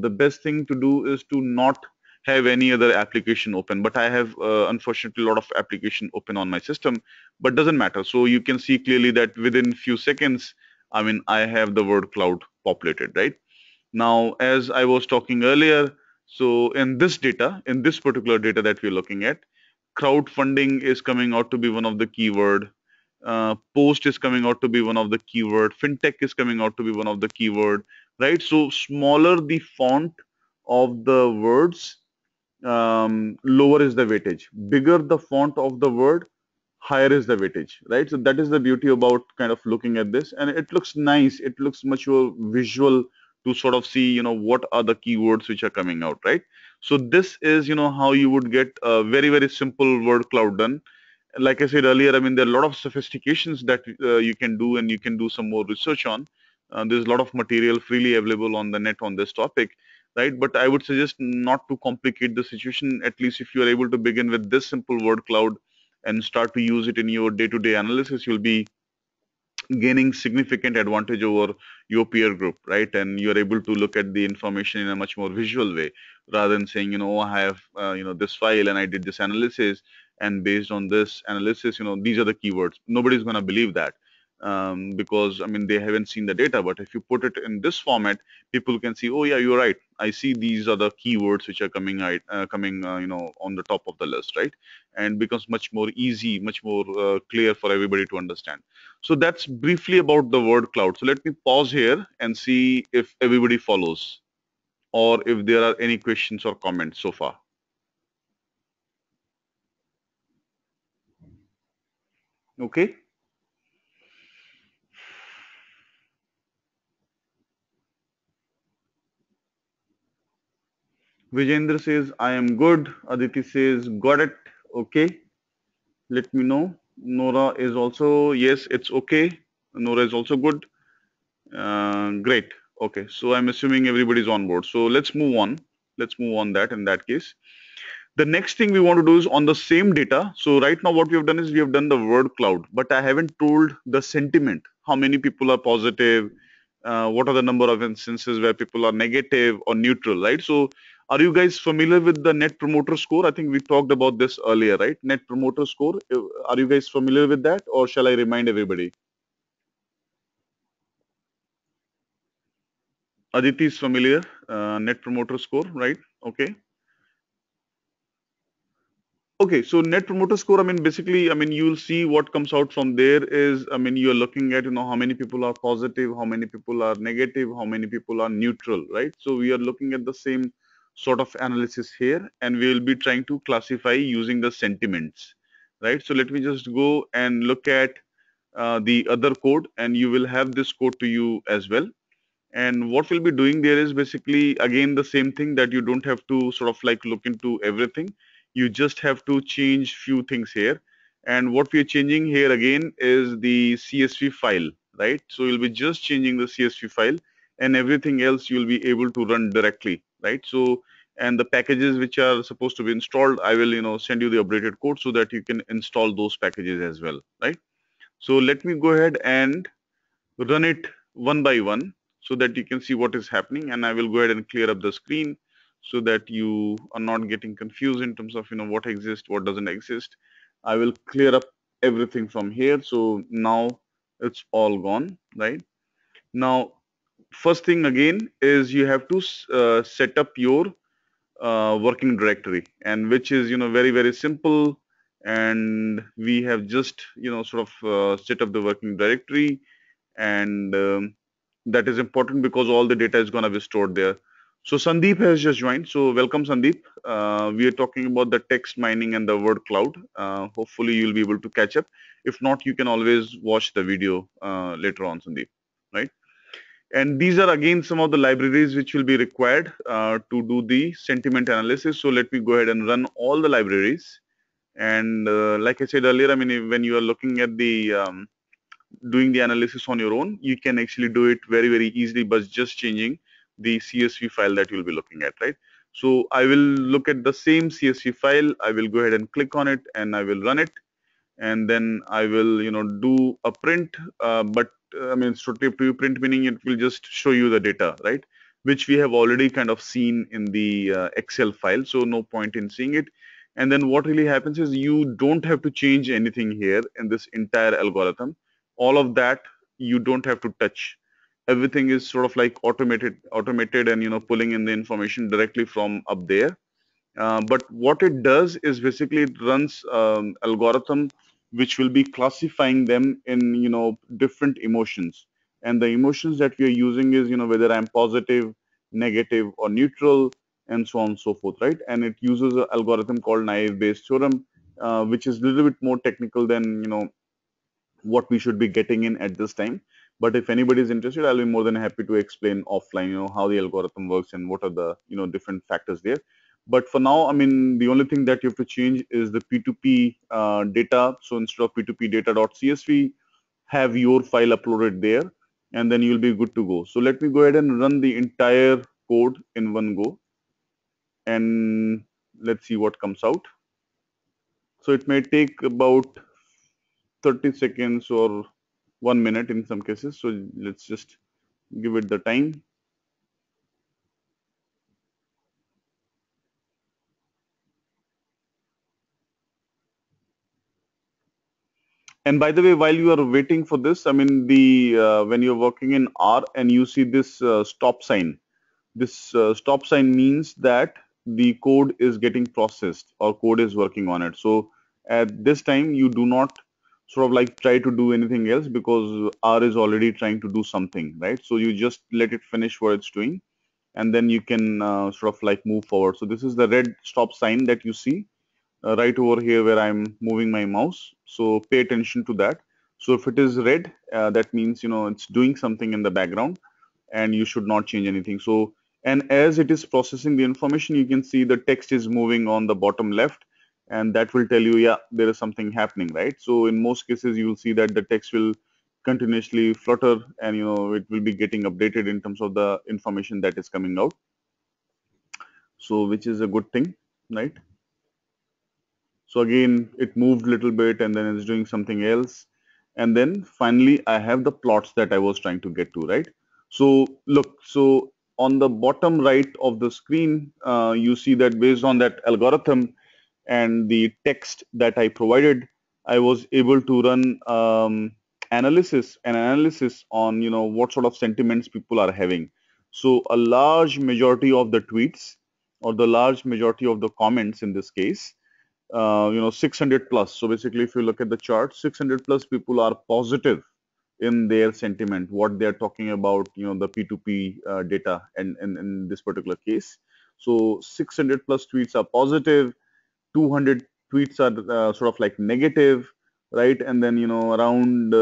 the best thing to do is to not have any other application open. But I have unfortunately a lot of application open on my system, but doesn't matter. So you can see clearly that within few seconds, I mean, I have the word cloud populated, right? Now, as I was talking earlier, so in this data, in this particular data that we're looking at, crowdfunding is coming out to be one of the keyword. Post is coming out to be one of the keyword. Fintech is coming out to be one of the keyword, right? So smaller the font of the words, lower is the weightage. Bigger the font of the word, higher is the weightage, right? So that is the beauty about kind of looking at this, and it looks nice. It looks much more visual to sort of see, what are the keywords which are coming out, right? So this is, how you would get a very, very simple word cloud done. Like I said earlier, I mean, there are a lot of sophistications that you can do, and you can do some more research on. There's a lot of material freely available on the net on this topic, right? But I would suggest not to complicate the situation. At least if you are able to begin with this simple word cloud and start to use it in your day-to-day analysis, you'll be gaining significant advantage over your peer group, right? And you're able to look at the information in a much more visual way rather than saying, I have, this file and I did this analysis, and based on this analysis, these are the keywords. Nobody's going to believe that, because, I mean, they haven't seen the data. But if you put it in this format, people can see, oh yeah, you're right. I see these are the keywords which are coming out, on the top of the list, right? And becomes much more easy, much more clear for everybody to understand. So that's briefly about the word cloud. So let me pause here and see if everybody follows, or if there are any questions or comments so far. Okay. Vijendra says, I am good. Aditi says, got it. Okay. Let me know. Nora is also, yes, it's okay. Nora is also good. Great. Okay. So I'm assuming everybody's on board. So let's move on. Let's move on that in that case. The next thing we want to do is on the same data. So right now what we have done is we have done the word cloud, but I haven't told the sentiment. How many people are positive? What are the number of instances where people are negative or neutral, right? So are you guys familiar with the net promoter score? I think we talked about this earlier, right? Net promoter score. Are you guys familiar with that, or shall I remind everybody? Aditi is familiar. Net promoter score, right? Okay. Okay, so net promoter score, I mean, basically, I mean, you'll see what comes out from there is, I mean, you're looking at, how many people are positive, how many people are negative, how many people are neutral, right? So we are looking at the same sort of analysis here, and we will be trying to classify using the sentiments, right? So let me just go and look at the other code, and you will have this code to you as well. And what we'll be doing there is basically, again, the same thing, that you don't have to sort of like look into everything. You just have to change few things here. And what we are changing here again is the CSV file, right? So you'll be just changing the CSV file, and everything else you'll be able to run directly, right? So, and the packages which are supposed to be installed, I will, send you the updated code so that you can install those packages as well, right? So let me go ahead and run it one by one so that you can see what is happening, and I will go ahead and clear up the screen so that you are not getting confused in terms of what exists, what doesn't exist. I will clear up everything from here. So now it's all gone, right? Now, first thing again is you have to set up your working directory, and which is very very simple. And we have just sort of set up the working directory, and that is important because all the data is going to be stored there. So Sandeep has just joined. So welcome, Sandeep. We are talking about the text mining and the word cloud. Hopefully you'll be able to catch up. If not, you can always watch the video later on, Sandeep. Right? And these are again some of the libraries which will be required to do the sentiment analysis. So let me go ahead and run all the libraries. And like I said earlier, I mean, when you are looking at the doing the analysis on your own, you can actually do it very, very easily by just changing the CSV file that you'll be looking at, right? So I will look at the same CSV file. I will go ahead and click on it and I will run it. And then I will, do a print, but I mean, it's totally up to you. Print meaning it will just show you the data, right? Which we have already kind of seen in the Excel file. So no point in seeing it. And then what really happens is you don't have to change anything here in this entire algorithm. All of that you don't have to touch. Everything is sort of like automated and, pulling in the information directly from up there. But what it does is basically it runs algorithm which will be classifying them in different emotions, and the emotions that we are using is whether I'm positive, negative, or neutral, and so on and so forth, right? And it uses an algorithm called naive Bayes theorem, which is a little bit more technical than what we should be getting in at this time. But if anybody is interested, I'll be more than happy to explain offline, how the algorithm works and what are the, different factors there. But for now, I mean, the only thing that you have to change is the P2P data. So instead of P2P data.csv, have your file uploaded there, and then you'll be good to go. So let me go ahead and run the entire code in one go, and let's see what comes out. So it may take about 30 seconds or 1 minute in some cases. So let's just give it the time. And by the way, while you are waiting for this, I mean, the when you're working in R and you see this stop sign, this stop sign means that the code is getting processed or code is working on it. So at this time, you do not sort of like try to do anything else because R is already trying to do something, right? So you just let it finish what it's doing, and then you can sort of like move forward. So this is the red stop sign that you see right over here where I'm moving my mouse. So pay attention to that. So if it is red, that means it's doing something in the background, and you should not change anything. So, and as it is processing the information, you can see the text is moving on the bottom left, and that will tell you, yeah, there is something happening, right? So in most cases, you will see that the text will continuously flutter, and it will be getting updated in terms of the information that is coming out. So which is a good thing, right? So again, it moved a little bit and then it's doing something else. And then finally, I have the plots that I was trying to get to, right? So look, so on the bottom right of the screen, you see that based on that algorithm and the text that I provided, I was able to run analysis on, what sort of sentiments people are having. So a large majority of the tweets or the large majority of the comments in this case 600 plus. So basically, if you look at the chart, 600 plus people are positive in their sentiment, what they're talking about, the P2P data and in this particular case. So 600 plus tweets are positive, 200 tweets are sort of like negative, right? And then, around,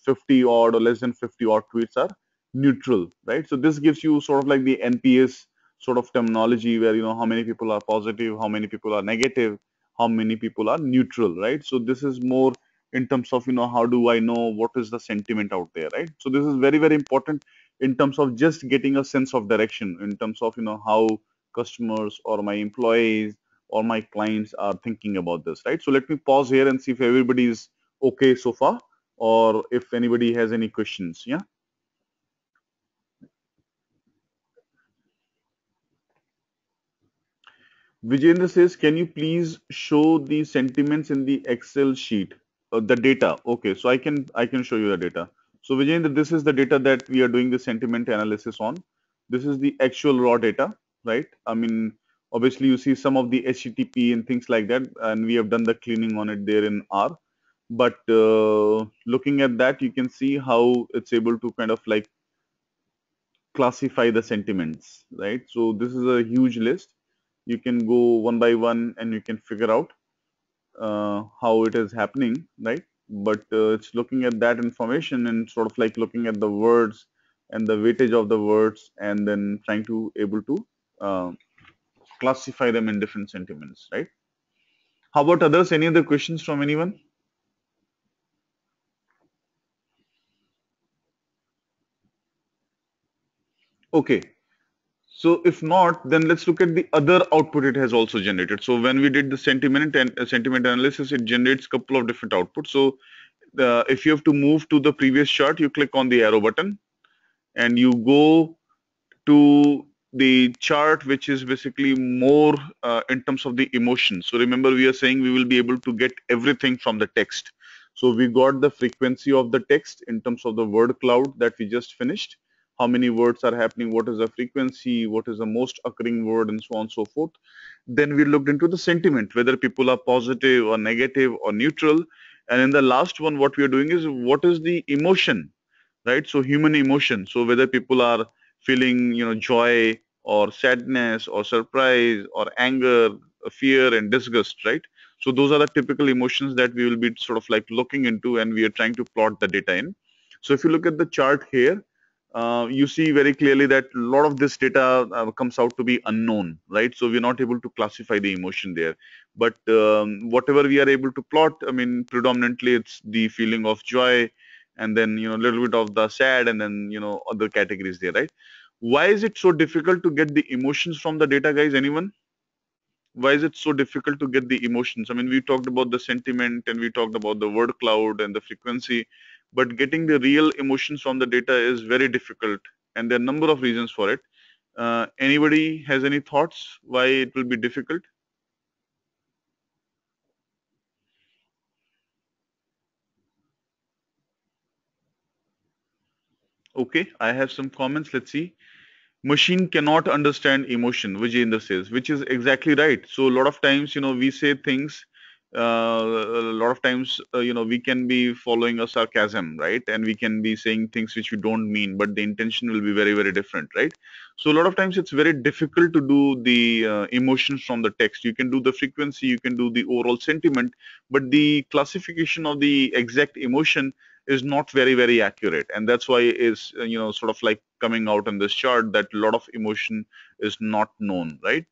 50 odd or less than 50 odd tweets are neutral, right? So this gives you sort of like the NPS sort of terminology where, how many people are positive, how many people are negative, how many people are neutral, right? So this is more in terms of, how do I know what is the sentiment out there, right? So this is very, very important in terms of just getting a sense of direction in terms of, how customers or my employees or my clients are thinking about this, right? So let me pause here and see if everybody is okay so far, or if anybody has any questions. Yeah. Vijayendra says, can you please show the sentiments in the Excel sheet? The data. Okay, so I can show you the data. So Vijayendra, this is the data that we are doing the sentiment analysis on. This is the actual raw data, right? I mean, obviously you see some of the HTTP and things like that, and we have done the cleaning on it there in R. But looking at that, you can see how it's able to kind of like classify the sentiments, right? So this is a huge list. You can go one by one and you can figure out how it is happening, right? But it's looking at that information and sort of like looking at the words and the weightage of the words and then trying to able to uh, classify them in different sentiments, right? How about others? Any other questions from anyone? Okay. So if not, then let's look at the other output it has also generated. So when we did the sentiment and sentiment analysis, it generates a couple of different outputs. So if you have to move to the previous chart, you click on the arrow button and you go to the chart which is basically more in terms of the emotion. So remember, we are saying we will be able to get everything from the text. So we got the frequency of the text in terms of the word cloud that we just finished. How many words are happening? What is the frequency? What is the most occurring word, and so on and so forth. Then we looked into the sentiment, whether people are positive or negative or neutral. And in the last one, what we are doing is what is the emotion, right? So human emotion. So whether people are feeling, joy or sadness or surprise or anger, fear and disgust, right? So those are the typical emotions that we will be sort of like looking into, and we are trying to plot the data in. So if you look at the chart here, you see very clearly that a lot of this data comes out to be unknown, right? So we're not able to classify the emotion there. But whatever we are able to plot, I mean, predominantly it's the feeling of joy, and then a little bit of the sad, and then other categories there, right? Why is it so difficult to get the emotions from the data, guys? Anyone? Why is it so difficult to get the emotions? I mean, we talked about the sentiment and we talked about the word cloud and the frequency, but getting the real emotions from the data is very difficult, and there are a number of reasons for it. Anybody has any thoughts why it will be difficult? Okay, I have some comments. Let's see. Machine cannot understand emotion, Vijayendra says, which is exactly right. So a lot of times, we say things. A lot of times, we can be following a sarcasm, right? And we can be saying things which we don't mean, but the intention will be very, very different, right? So a lot of times, it's very difficult to do the emotions from the text. You can do the frequency, you can do the overall sentiment, but the classification of the exact emotion is not very, very accurate, and that's why is sort of like coming out in this chart that a lot of emotion is not known, right?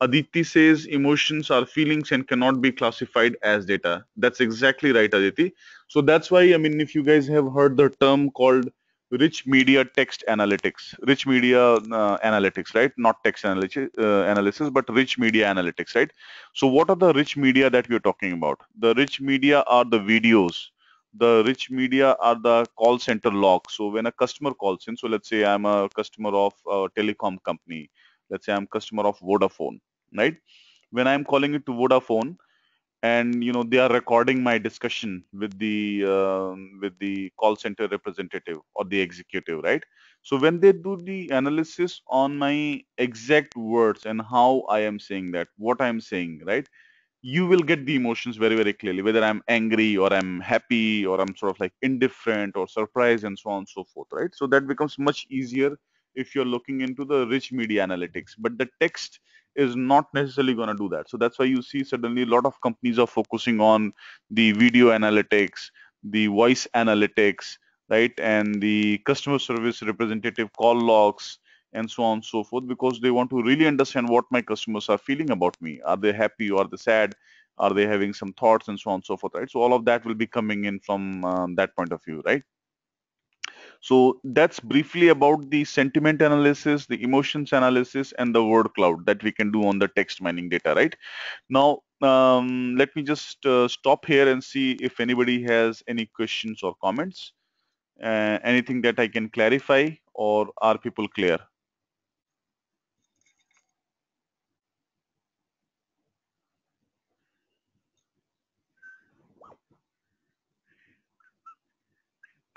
Aditi says emotions are feelings and cannot be classified as data. That's exactly right, Aditi. So that's why, I mean, if you guys have heard the term called rich media text analytics, rich media analytics, right? Not text analysis, but rich media analytics, right? So what are the rich media that we're talking about? The rich media are the videos. The rich media are the call center logs. So when a customer calls in, so let's say I'm a customer of a telecom company. Let's say I'm customer of Vodafone, right? When I'm calling it to Vodafone, and they are recording my discussion with the call center representative or the executive, right? So when they do the analysis on my exact words and how I am saying that, what I am saying, right? You will get the emotions very, very clearly, whether I'm angry or I'm happy or I'm sort of like indifferent or surprised and so on and so forth, right? So that becomes much easier if you're looking into the rich media analytics, but the text is not necessarily going to do that. So that's why you see suddenly a lot of companies are focusing on the video analytics, the voice analytics, right? And the customer service representative call logs and so on and so forth, because they want to really understand what my customers are feeling about me. Are they happy or are they sad? Are they having some thoughts and so on and so forth, right? So all of that will be coming in from that point of view, right? So that's briefly about the sentiment analysis, the emotions analysis, and the word cloud that we can do on the text mining data, right? Now, let me just stop here and see if anybody has any questions or comments, anything that I can clarify, or are people clear?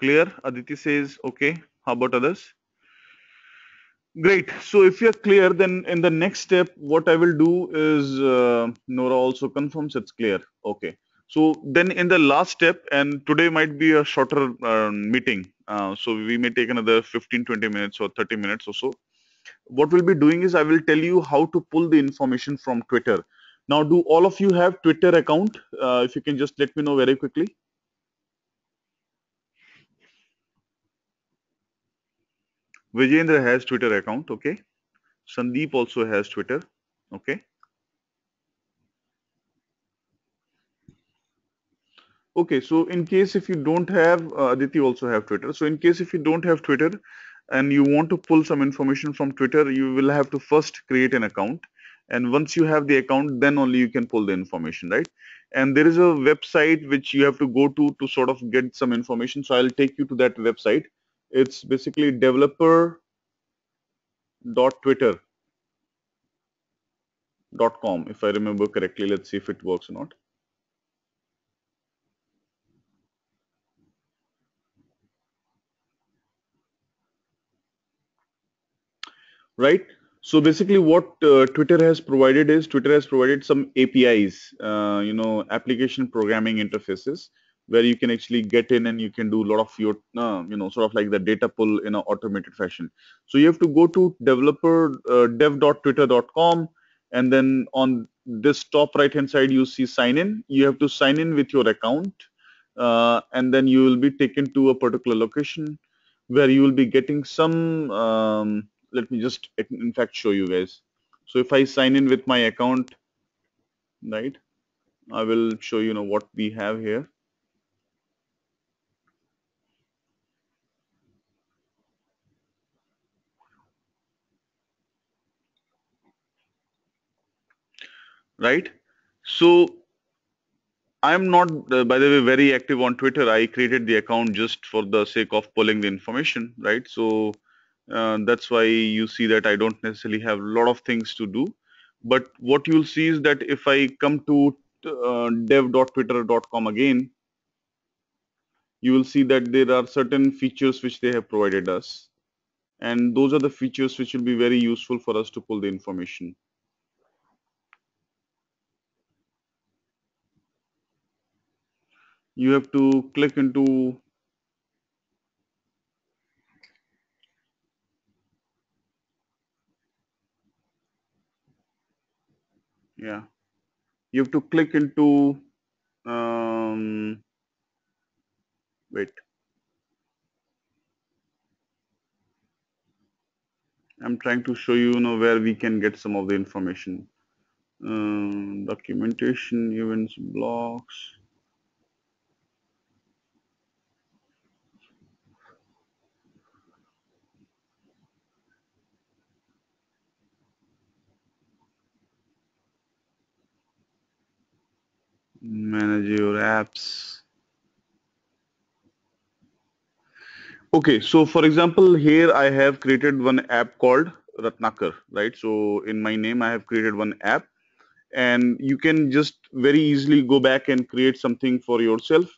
Clear? Aditi says okay. How about others? Great. So if you're clear, then in the next step, what I will do is Nora also confirms it's clear. Okay. So then in the last step, and today might be a shorter meeting. So we may take another 15, 20 minutes or 30 minutes or so. What we'll be doing is I will tell you how to pull the information from Twitter. Now, do all of you have Twitter account? If you can just let me know very quickly. Vijayendra has Twitter account. Okay. Sandeep also has Twitter. Okay. Okay, so in case if you don't have, Aditi also have Twitter. So in case if you don't have Twitter and you want to pull some information from Twitter, you will have to first create an account. And once you have the account, then only you can pull the information, right? And there is a website which you have to go to sort of get some information. So I'll take you to that website. It's basically developer.twitter.com, if I remember correctly. Let's see if it works or not. Right? So basically, what Twitter has provided is Twitter has provided some APIs, application programming interfaces, where you can actually get in and you can do a lot of your, sort of like the data pull in an automated fashion. So you have to go to dev.twitter.com, and then on this top right hand side, you see sign in. You have to sign in with your account, and then you will be taken to a particular location where you will be getting some. Let me just in fact show you guys. So if I sign in with my account, right, I will show you know what we have here. Right. So I'm not, by the way, very active on Twitter. I created the account just for the sake of pulling the information, right? So that's why you see that I don't necessarily have a lot of things to do. But what you'll see is that if I come to dev.twitter.com again, you will see that there are certain features which they have provided us. And those are the features which will be very useful for us to pull the information. You have to click into, yeah, you have to click into, wait, I'm trying to show you, where we can get some of the information. Documentation, events, blocks. Manage your apps. Okay, so for example, here I have created one app called Ratnakar, right? So in my name, I have created one app, and you can just very easily go back and create something for yourself.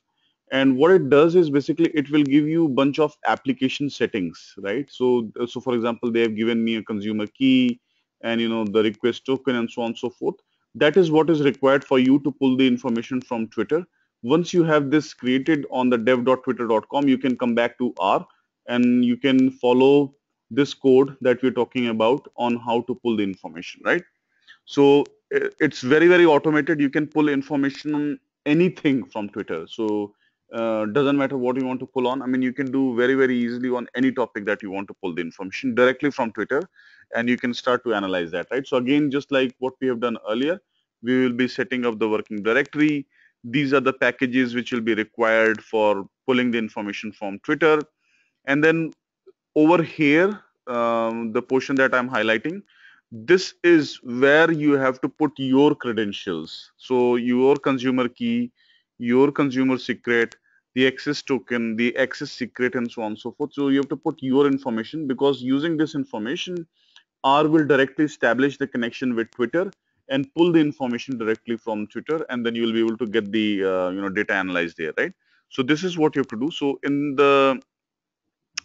And what it does is basically it will give you a bunch of application settings, right? So for example, they have given me a consumer key and the request token and so on and so forth. That is what is required for you to pull the information from Twitter. Once you have this created on the dev.twitter.com, you can come back to R and you can follow this code that we're talking about on how to pull the information, right? So it's very, very automated. You can pull information on anything from Twitter. So doesn't matter what you want to pull on. I mean, you can do very, very easily on any topic that you want to pull the information directly from Twitter, and you can start to analyze that, right? So again, just like what we have done earlier, we will be setting up the working directory. These are the packages which will be required for pulling the information from Twitter. And then over here, the portion that I'm highlighting, this is where you have to put your credentials. So your consumer key, your consumer secret, the access token, the access secret, and so on and so forth. So you have to put your information, because using this information, R will directly establish the connection with Twitter and pull the information directly from Twitter, and then you will be able to get the data analyzed there, right? So this is what you have to do. So in the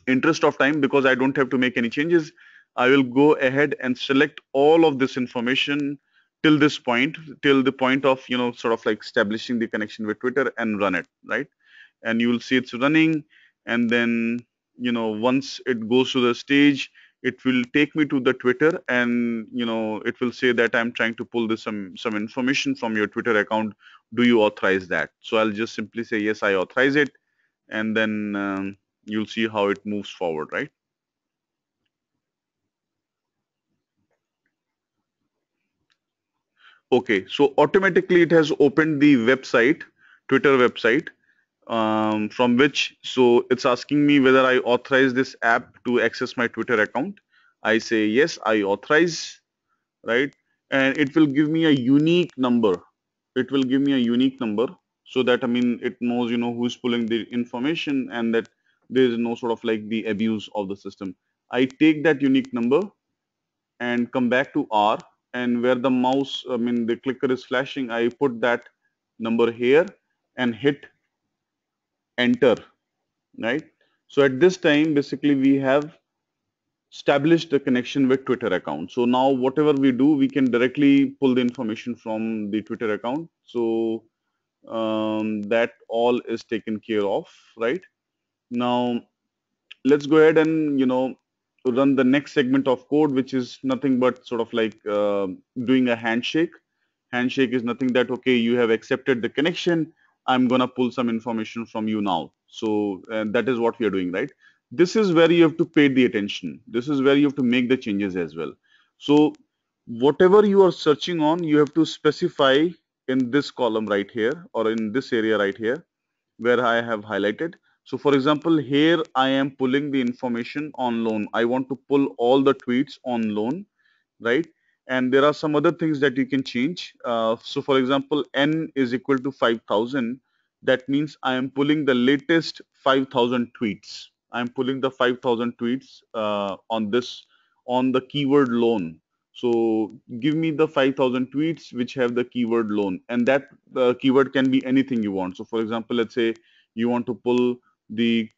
interest of time, because I don't have to make any changes, I will go ahead and select all of this information till this point, till the point of, sort of like establishing the connection with Twitter, and run it, right? And you will see it's running. And then, once it goes to the stage, it will take me to the Twitter, and, it will say that I'm trying to pull this some information from your Twitter account. Do you authorize that? So I'll just simply say, yes, I authorize it. And then you'll see how it moves forward, right? Okay, so automatically it has opened the website, Twitter website, from which, so it's asking me whether I authorize this app to access my Twitter account. I say, yes, I authorize, right? And it will give me a unique number. It will give me a unique number, so that, I mean, it knows, who's pulling the information, and that there is no sort of like the abuse of the system. I take that unique number and come back to R, and where the mouse, I mean, the clicker is flashing, I put that number here and hit enter, right? So at this time, basically, we have established the connection with Twitter account. So now whatever we do, we can directly pull the information from the Twitter account. So that all is taken care of, right? Now let's go ahead and, run the next segment of code, which is nothing but sort of like doing a handshake. Handshake is nothing that, okay, you have accepted the connection, I'm gonna pull some information from you now. So that is what we are doing, right? This is where you have to pay the attention. This is where you have to make the changes as well. So whatever you are searching on, you have to specify in this column right here, or in this area right here, where I have highlighted. So for example, here I am pulling the information on loan. I want to pull all the tweets on loan, right? And there are some other things that you can change. So for example, N is equal to 5,000. That means I am pulling the latest 5,000 tweets. I'm pulling the 5,000 tweets on the keyword loan. So give me the 5,000 tweets which have the keyword loan, and that keyword can be anything you want. So for example, let's say you want to pull the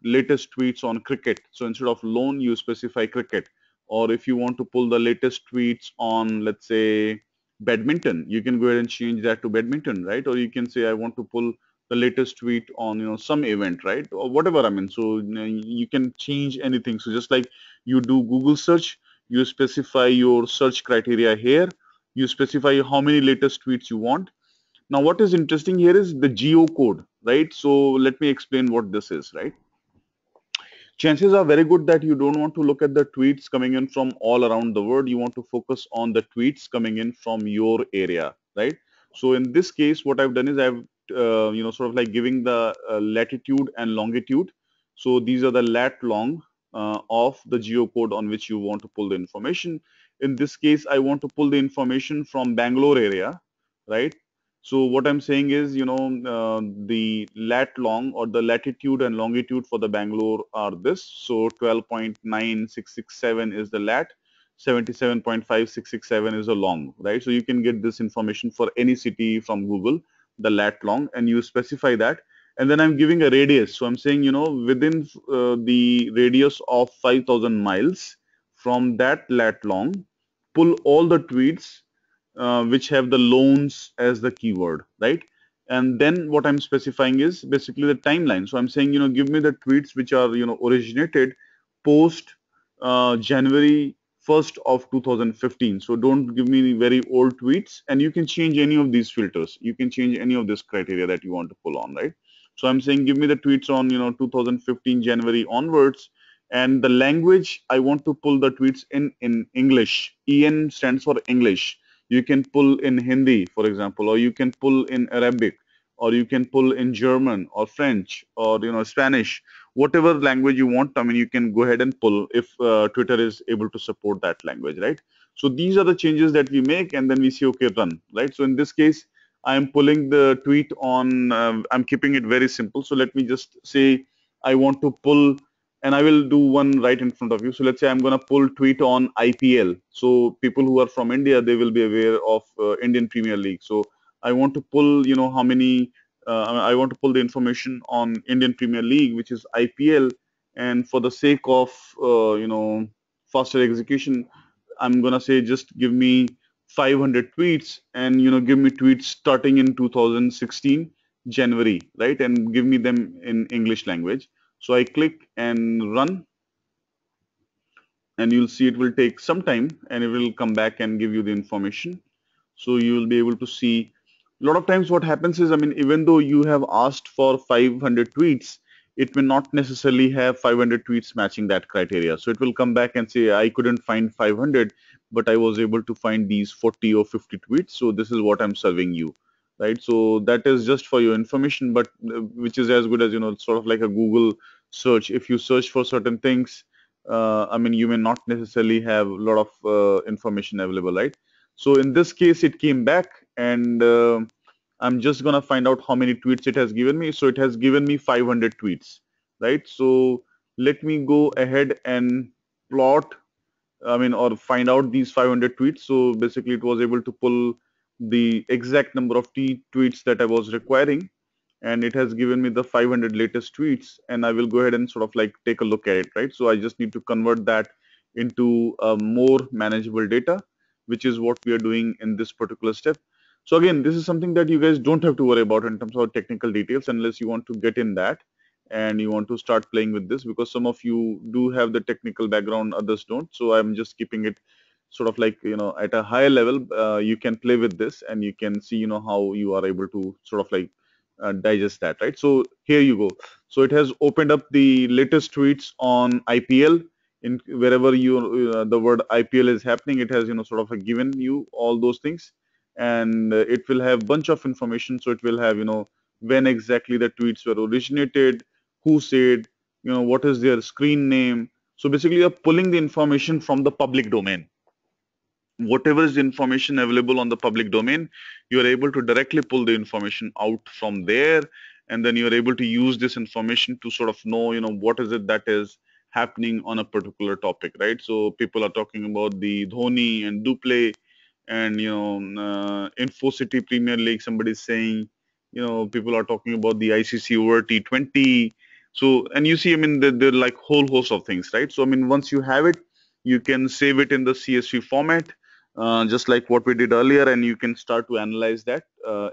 latest tweets on cricket. So instead of loan, you specify cricket. Or if you want to pull the latest tweets on, let's say, badminton, you can go ahead and change that to badminton, right? Or you can say, I want to pull the latest tweet on, some event, right? Or whatever, I mean. So you can change anything. So just like you do Google search, you specify your search criteria here, you specify how many latest tweets you want. Now, what is interesting here is the geocode, right? So let me explain what this is, right? Chances are very good that you don't want to look at the tweets coming in from all around the world. You want to focus on the tweets coming in from your area, right? So in this case, what I've done is I've, sort of like giving the latitude and longitude. So these are the lat long of the geocode on which you want to pull the information. In this case, I want to pull the information from Bangalore area, right? So what I'm saying is, the lat long, or the latitude and longitude for the Bangalore are this. So 12.9667 is the lat, 77.5667 is the long, right? So you can get this information for any city from Google, the lat long, and you specify that. And then I'm giving a radius. So I'm saying, within the radius of 5,000 miles from that lat long, pull all the tweets which have the loans as the keyword, right? And then what I'm specifying is basically the timeline. So I'm saying, give me the tweets which are, originated post January 1st of 2015. So don't give me very old tweets, and you can change any of these filters. You can change any of this criteria that you want to pull on, right? So I'm saying, give me the tweets on, 2015 January onwards, and the language I want to pull the tweets in English. EN stands for English. You can pull in Hindi, for example, or you can pull in Arabic, or you can pull in German or French, or Spanish, whatever language you want. I mean, you can go ahead and pull if Twitter is able to support that language, right? So these are the changes that we make, and then we see, okay, run, right? So in this case, I'm pulling the tweet on, I'm keeping it very simple. So let me just say I want to pull, and I will do one right in front of you. So let's say I'm going to pull tweet on IPL. So people who are from India, they will be aware of Indian Premier League. So I want to pull, how many I want to pull the information on Indian Premier League, which is IPL, and for the sake of faster execution, I'm gonna say just give me 500 tweets, and give me tweets starting in 2016 January, right, and give me them in English language. So I click and run, and you'll see it will take some time, and it will come back and give you the information. So you will be able to see. A lot of times what happens is, I mean, even though you have asked for 500 tweets, it may not necessarily have 500 tweets matching that criteria. So it will come back and say, I couldn't find 500, but I was able to find these 40 or 50 tweets. So this is what I'm serving you, right? So that is just for your information, but which is as good as, sort of like a Google search. If you search for certain things, I mean, you may not necessarily have a lot of information available, right? So in this case, it came back, and I'm just gonna find out how many tweets it has given me. So it has given me 500 tweets, right? So let me go ahead and plot, I mean, or find out these 500 tweets. So basically, it was able to pull the exact number of tweets that I was requiring, and it has given me the 500 latest tweets, and I will go ahead and sort of like take a look at it, right? So I just need to convert that into a more manageable data, which is what we are doing in this particular step. So again, this is something that you guys don't have to worry about in terms of technical details, unless you want to get in that and you want to start playing with this, because some of you do have the technical background, others don't. So I'm just keeping it sort of like, at a higher level. You can play with this, and you can see, how you are able to sort of like digest that, right? So here you go. So it has opened up the latest tweets on IPL. In wherever the word IPL is happening, it has, sort of given you all those things, and it will have bunch of information. So it will have, when exactly the tweets were originated, who said, what is their screen name. So basically, you're pulling the information from the public domain. Whatever is the information available on the public domain, you are able to directly pull the information out from there, and then you are able to use this information to sort of know, what is it that is happening on a particular topic, right? So people are talking about the Dhoni and Duplay, and InfoCity Premier League. Somebody's saying, people are talking about the ICC over T20. So, and you see, I mean, there are like whole host of things, right? So, I mean, once you have it, you can save it in the CSV format, just like what we did earlier, and you can start to analyze that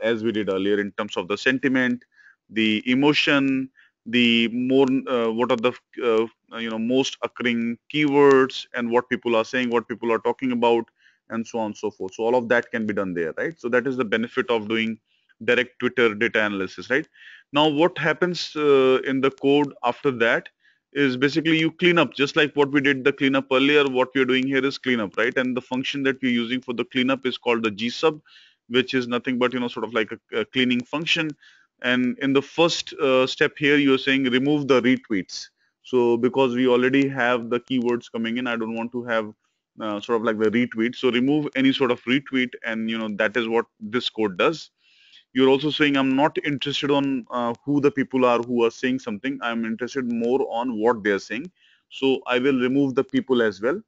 as we did earlier in terms of the sentiment, the emotion, the more what are the most occurring keywords, and what people are saying, what people are talking about, and so on and so forth. So all of that can be done there, right? So that is the benefit of doing direct Twitter data analysis, right? Now, what happens in the code after that is basically you clean up, just like what we did the cleanup earlier. What we're doing here is cleanup, right? And the function that we're using for the cleanup is called the gsub, which is nothing but, sort of like a cleaning function. And in the first step here, you're saying remove the retweets. So because we already have the keywords coming in, I don't want to have sort of like the retweet. So remove any sort of retweet, and that is what this code does. You're also saying I'm not interested on who the people are who are saying something. I'm interested more on what they're saying. So I will remove the people as well.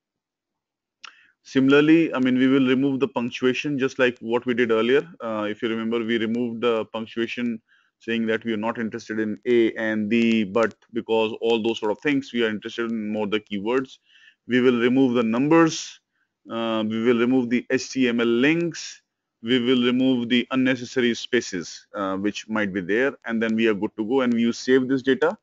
Similarly, I mean, we will remove the punctuation just like what we did earlier. If you remember, we removed the punctuation saying that we are not interested in A and the, but because all those sort of things, we are interested in more the keywords. We will remove the numbers. We will remove the HTML links. We will remove the unnecessary spaces which might be there, and then we are good to go. And you save this data,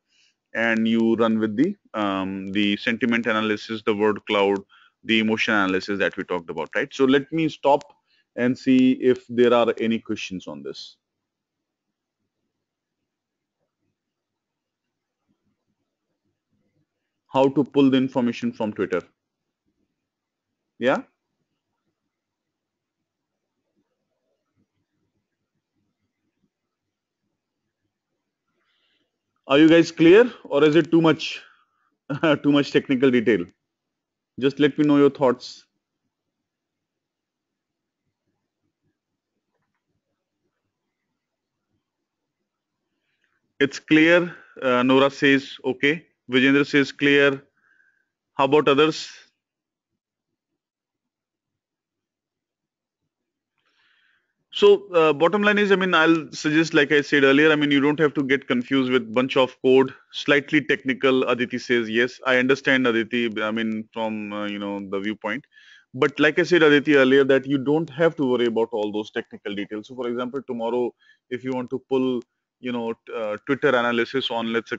and you run with the sentiment analysis, the word cloud, the emotion analysis that we talked about, right? So let me stop and see if there are any questions on this. How to pull the information from Twitter? Yeah. Are you guys clear, or is it too much, too much technical detail? Just let me know your thoughts. It's clear. Nora says okay. Vijendra says clear. How about others? So bottom line is, I mean, I'll suggest, like I said earlier, I mean, you don't have to get confused with bunch of code, slightly technical. Aditi says, yes, I understand, Aditi. I mean, from the viewpoint, but like I said, Aditi, earlier, that you don't have to worry about all those technical details. So, for example, tomorrow, if you want to pull, Twitter analysis on, let's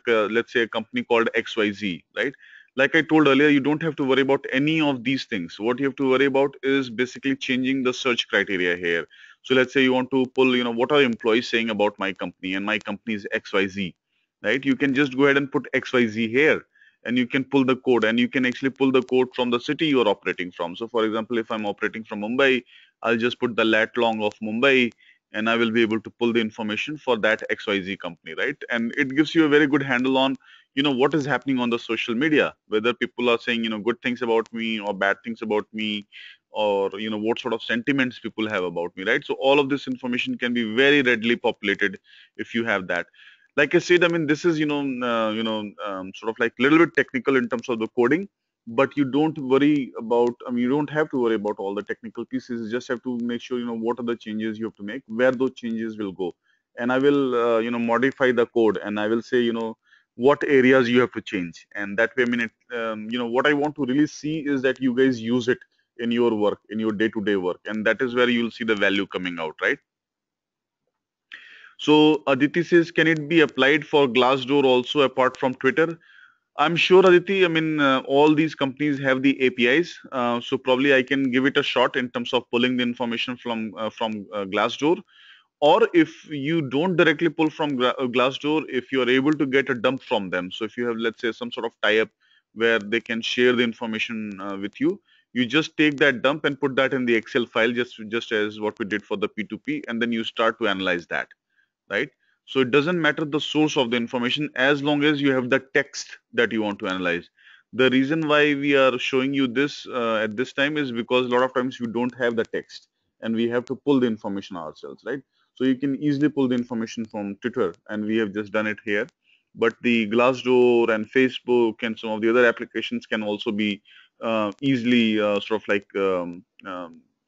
say a company called XYZ, right? Like I told earlier, you don't have to worry about any of these things. What you have to worry about is basically changing the search criteria here. So let's say you want to pull, what are employees saying about my company, and my company is XYZ, right? You can just go ahead and put XYZ here, and you can pull the code, and you can actually pull the code from the city you're operating from. So for example, if I'm operating from Mumbai, I'll just put the lat long of Mumbai, and I will be able to pull the information for that XYZ company, right? And it gives you a very good handle on, what is happening on the social media, whether people are saying, good things about me or bad things about me, or what sort of sentiments people have about me, right? So all of this information can be very readily populated if you have that. Like I said, I mean, this is sort of like a little bit technical in terms of the coding, but you don't worry about, I mean, you don't have to worry about all the technical pieces. You just have to make sure what are the changes you have to make, where those changes will go. And I will modify the code, and I will say what areas you have to change. And that way, I mean, what I want to really see is that you guys use it in your work, in your day-to-day work, and that is where you'll see the value coming out, right? So Aditi says, can it be applied for Glassdoor also apart from Twitter? I'm sure, Aditi. I mean, all these companies have the APIs, so probably I can give it a shot in terms of pulling the information from Glassdoor. Or if you don't directly pull from Glassdoor, if you are able to get a dump from them, so if you have, let's say, some sort of tie-up where they can share the information with you, you just take that dump and put that in the Excel file, just as what we did for the P2P, and then you start to analyze that, right? So it doesn't matter the source of the information as long as you have the text that you want to analyze. The reason why we are showing you this at this time is because a lot of times you don't have the text, and we have to pull the information ourselves, right? So you can easily pull the information from Twitter, and we have just done it here. But the Glassdoor and Facebook and some of the other applications can also be easily sort of like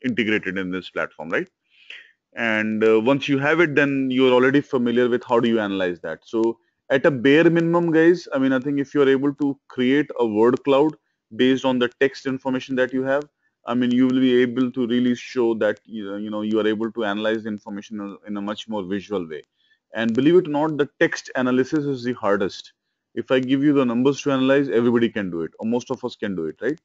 integrated in this platform, right? And once you have it, then you're already familiar with how do you analyze that. So at a bare minimum, guys, I mean, I think if you're able to create a word cloud based on the text information that you have, I mean, you will be able to really show that you are able to analyze the information in a much more visual way. And believe it or not, the text analysis is the hardest. If I give you the numbers to analyze, everybody can do it, or most of us can do it, right?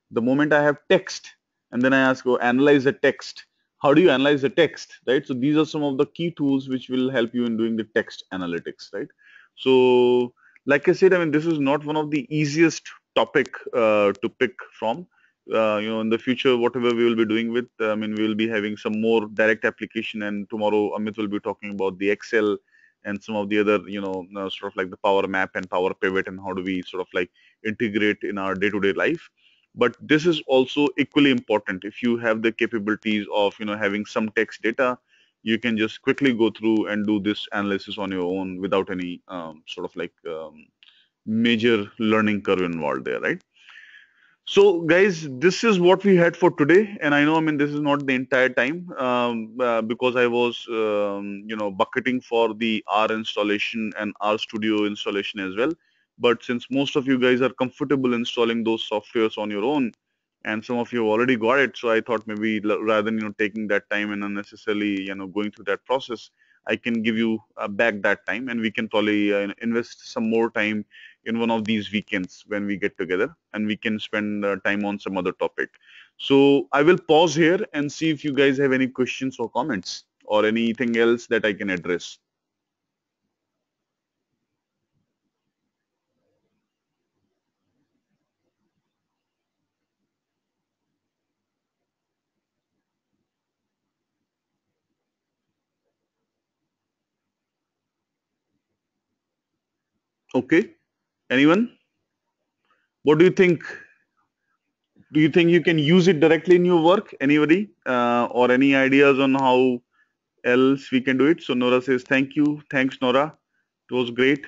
The moment I have text, and then I ask, oh, analyze the text. How do you analyze the text, right? So these are some of the key tools which will help you in doing the text analytics, right? So, like I said, I mean, this is not one of the easiest topic to pick from. In the future, whatever we will be doing with, I mean, we will be having some more direct application, and tomorrow Amit will be talking about the Excel and some of the other, sort of like the Power Map and Power Pivot, and how do we sort of like integrate in our day-to-day life. But this is also equally important. If you have the capabilities of having some text data, you can just quickly go through and do this analysis on your own without any sort of like major learning curve involved there, right? So, guys, this is what we had for today, and I know, I mean, this is not the entire time because I was, bucketing for the R installation and R Studio installation as well. But since most of you guys are comfortable installing those softwares on your own, and some of you have already got it, so I thought maybe rather than taking that time and unnecessarily going through that process, I can give you back that time, and we can probably invest some more time in one of these weekends when we get together, and we can spend time on some other topic. So I will pause here and see if you guys have any questions or comments or anything else that I can address. Okay, anyone? What do you think? Do you think you can use it directly in your work? Anybody? Or any ideas on how else we can do it? So Nora says, thank you. Thanks, Nora. It was great.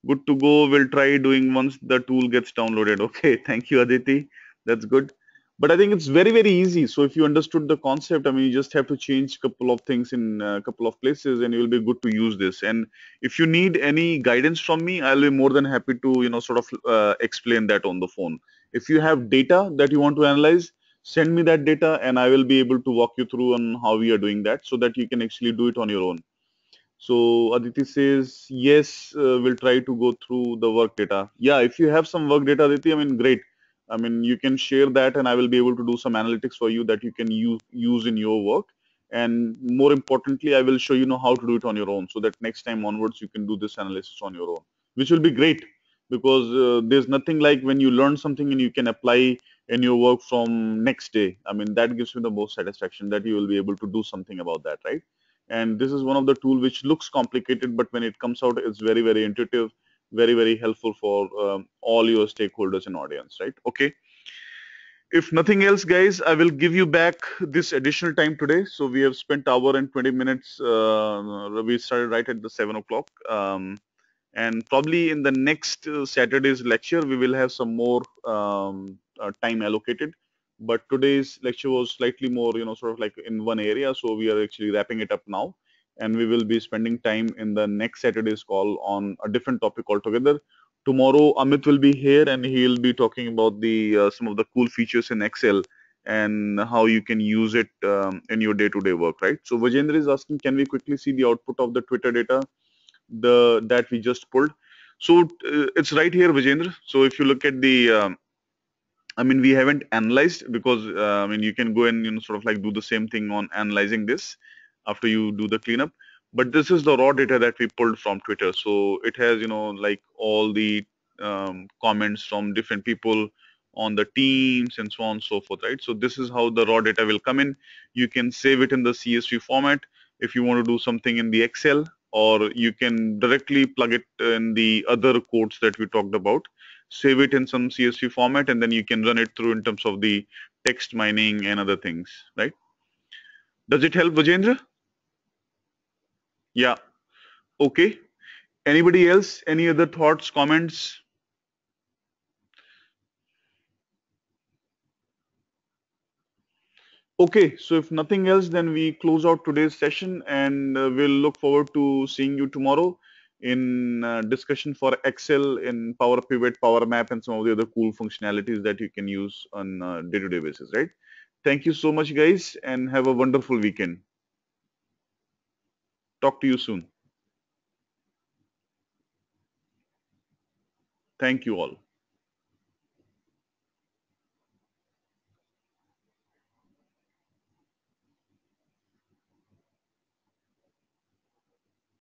Good to go. We'll try doing once the tool gets downloaded. Okay. Thank you, Aditi. That's good. But I think it's very, very easy. So if you understood the concept, I mean, you just have to change a couple of things in a couple of places and you will be good to use this. And if you need any guidance from me, I'll be more than happy to, sort of explain that on the phone. If you have data that you want to analyze, send me that data and I will be able to walk you through on how we are doing that so that you can actually do it on your own. So Aditi says, yes, we'll try to go through the work data. Yeah, if you have some work data, Aditi, I mean, great. I mean, you can share that and I will be able to do some analytics for you that you can use in your work. And more importantly, I will show you know how to do it on your own so that next time onwards, you can do this analysis on your own, which will be great because there's nothing like when you learn something and you can apply in your work from next day. I mean, that gives me the most satisfaction that you will be able to do something about that, right? And this is one of the tool which looks complicated, but when it comes out, it's very, very intuitive, very, very helpful for all your stakeholders and audience, right? Okay. If nothing else, guys, I will give you back this additional time today. So we have spent hour and 20 minutes. We started right at the 7 o'clock. And probably in the next Saturday's lecture, we will have some more time allocated. But today's lecture was slightly more, sort of like in one area. So we are actually wrapping it up now. And we will be spending time in the next Saturday's call on a different topic altogether. Tomorrow, Amit will be here and he'll be talking about the some of the cool features in Excel and how you can use it in your day-to-day work, right? So Vijendra is asking, can we quickly see the output of the Twitter data? That we just pulled. So it's right here, Vijendra. So if you look at the, I mean, we haven't analyzed because I mean, you can go and sort of like do the same thing on analyzing this after you do the cleanup. But this is the raw data that we pulled from Twitter. So it has like all the comments from different people on the teams and so on and so forth, right? So this is how the raw data will come in. You can save it in the CSV format if you want to do something in the Excel, or you can directly plug it in the other codes that we talked about, save it in some CSV format, and then you can run it through in terms of the text mining and other things, right? Does it help, Vijendra? Yeah. Okay. Anybody else? Any other thoughts, comments? Okay, so if nothing else, then we close out today's session and we'll look forward to seeing you tomorrow in discussion for Excel in Power Pivot, Power Map, and some of the other cool functionalities that you can use on a day-to-day basis, right? Thank you so much, guys, and have a wonderful weekend. Talk to you soon. Thank you all.